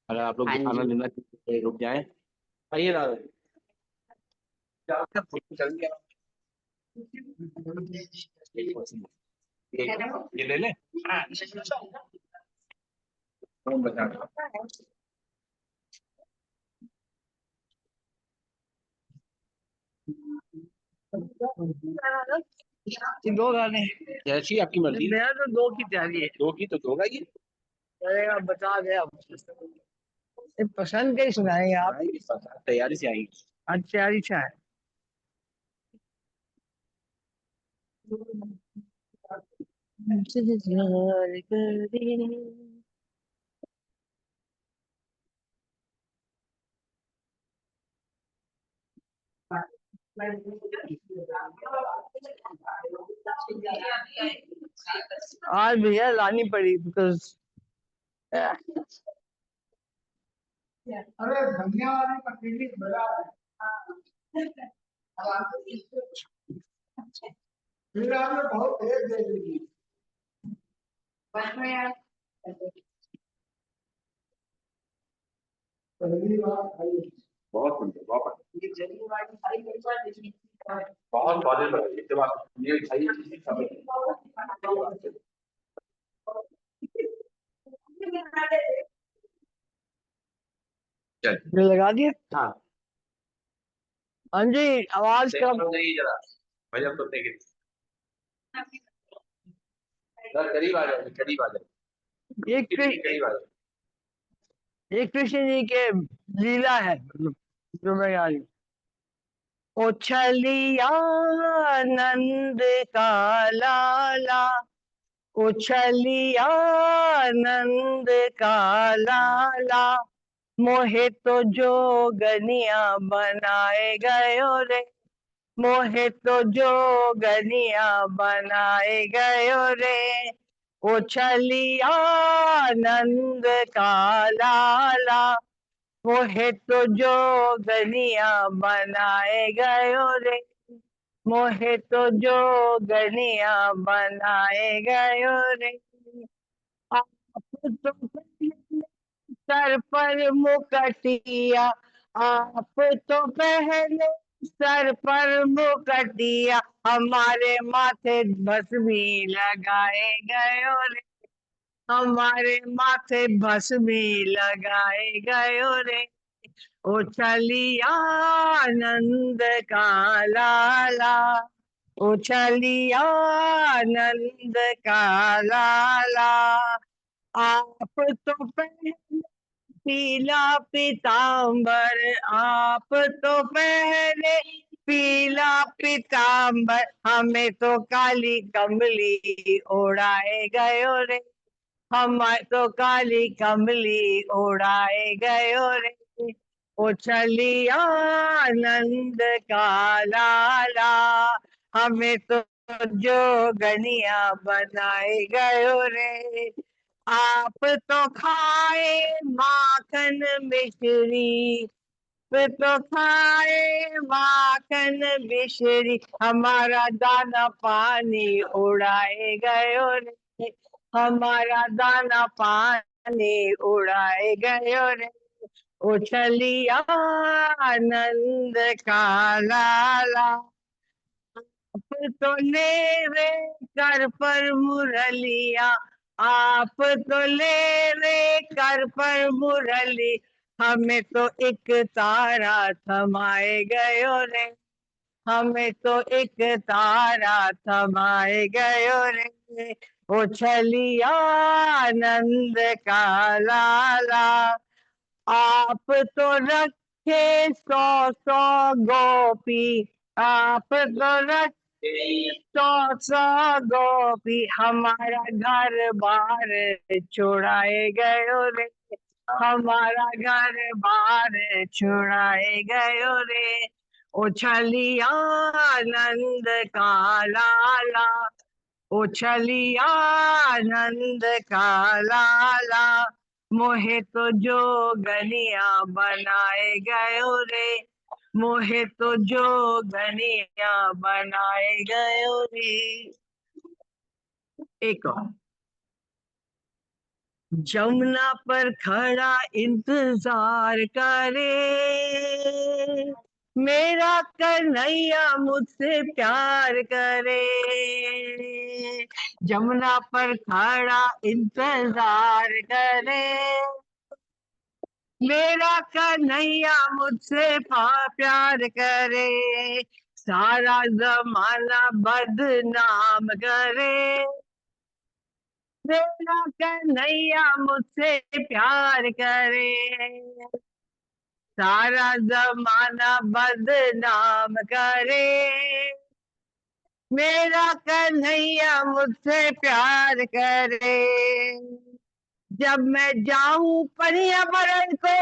अगर आप लोग आनंद लेना चाहते हैं, रुक जाएं। आइए राधा जी। चल गया। ये ले ले। फोन बजा लो। दो गाने। जैसी आपकी मर्जी। मेरा तो दो की तैयारी है। दो की तो दो गाइए। अरे आप बता दे आप। ये पसंद के ही सुनाएंगे आप। तैयारी से आएंगे। आज तैयारी से है। आज भैया लानी पड़ी बिकॉज अरे धन्यवाद का क्रेडिट बड़ा है। फिर आपने बहुत देर दे दी। पहली बार खाई। बहुत सुंदर, बहुत बहुत स्वादिष्ट बना। इसके बाद ये खाइए। चल लगा दिया। हाँ, हाँ जी, आवाज कम। नहीं जरा भजन सुनने के लिए करीब आ जाए, करीब आ जाए, ये करीब आ जाए। ये कृष्ण जी के लीला है, जो मैं याद। उछलिया नंद का लाला, उछलिया नंद का लाला, मोहे तो जोगनिया बनाए गयो रे, मोहे तो जोगनिया बनाए गयो रे, उछलिया नंद का लाला, मोहे तो जोगनिया बनाए गयो रे, मोहे तो जोगनिया बनाए गयो रे। आप तो पहले सर पर मुकटिया, आप तो पहले सर पर मुकटिया, हमारे माथे भस्मी लगाए गयो रे, हमारे माथे भस्मी लगाए गयो रे, उछलिया नंद का लाला, उछलिया नंद का लाला, आप तो पहले पीला पीताम्बर, आप तो पहले पीला पीताम्बर, हमें तो काली कमली ओढ़ाए गयो रे, हमें तो काली कमली ओढ़ाए गयो रे। उछलिया नंद का लाला, हमें तो जोगनिया बनाए गयो रे। आप तो खाए माखन मिश्री, तो खाए माखन मिश्री, हमारा दाना पानी उड़ाए गयो रे, हमारा दाना पानी उड़ाए गयो रे। उछलिया आनंद का लाला, आप तो लेवे कर पर मुरलिया, आप तो लेवे कर पर मुरली, हमें तो एक तारा थमाए गयो रे, हमें तो एक तारा थमाए गयो रे। उछलिया आनंद का लाला, आप तो रखे 100 गोपी, आप तो रखे 100 गोपी, हमारा घर बार छोड़ाए गयो रे, हमारा घर बार छोड़ाए गयो रे। उछलिया नंद का लाला, उछलिया नंद का लाला, मोहे तो जोगनिया बनाए गयो रे, मोहे तो जोगनिया बनाए गयो रे। एक और। जमुना पर खड़ा इंतजार करे, मेरा कन्हैया मुझसे प्यार करे, जमुना पर खड़ा इंतजार करे, मेरा कन्हैया मुझसे प्यार करे, सारा जमाना बदनाम करे, मेरा कन्हैया मुझसे प्यार करे, सारा जमाना बदनाम करे, मेरा कन्हैया मुझसे प्यार करे। जब मैं जाऊं पर्यावरण को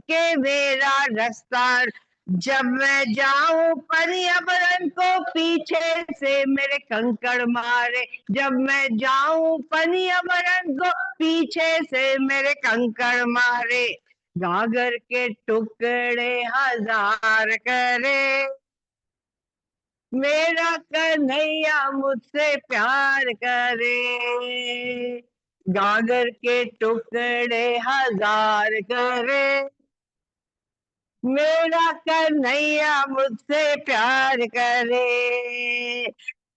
के मेरा रास्ता, जब मैं जाऊं पर्यावरण को पीछे से मेरे कंकड़ मारे, जब मैं जाऊं पर्यावरण को पीछे से मेरे कंकड़ मारे, गागर के टुकड़े 1000 करे, मेरा कन्हैया मुझसे प्यार करे, गागर के टुकड़े 1000 करे, मेरा कन्हैया मुझसे प्यार करे।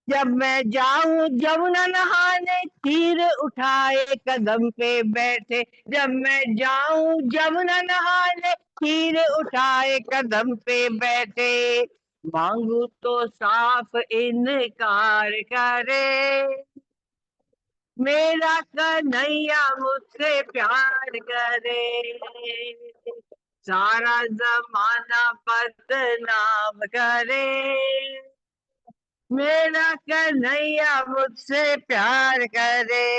जब मैं जाऊं जमुना नहाने, तीर उठाए कदम पे बैठे, जब मैं जाऊं जमुना नहाने, तीर उठाए कदम पे बैठे, मांगू तो साफ इनकार करे, मेरा कन्हैया मुझसे प्यार करे, सारा जमाना बदनाम करे, मेरा कन्हैया मुझसे प्यार करे।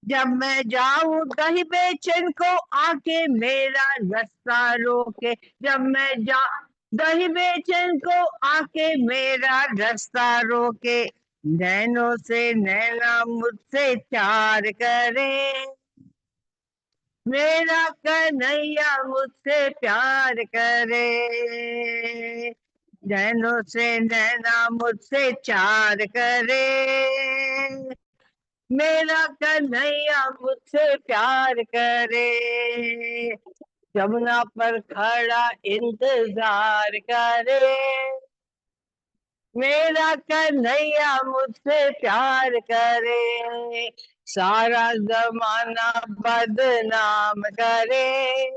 जब मैं जाऊं कहीं बेचैन को आके मेरा रास्ता रोके, जब मैं दही बेचैन को आके मेरा रास्ता रोके, नैनों से नैना मुझसे प्यार करे, मेरा कन्हैया मुझसे प्यार करे, नैनों से नैना मुझसे चार करे, मेरा कन्हैया मुझसे प्यार करे, जमुना पर खड़ा इंतजार करे, मेरा कन्हैया मुझसे प्यार करे, सारा जमाना बदनाम करे,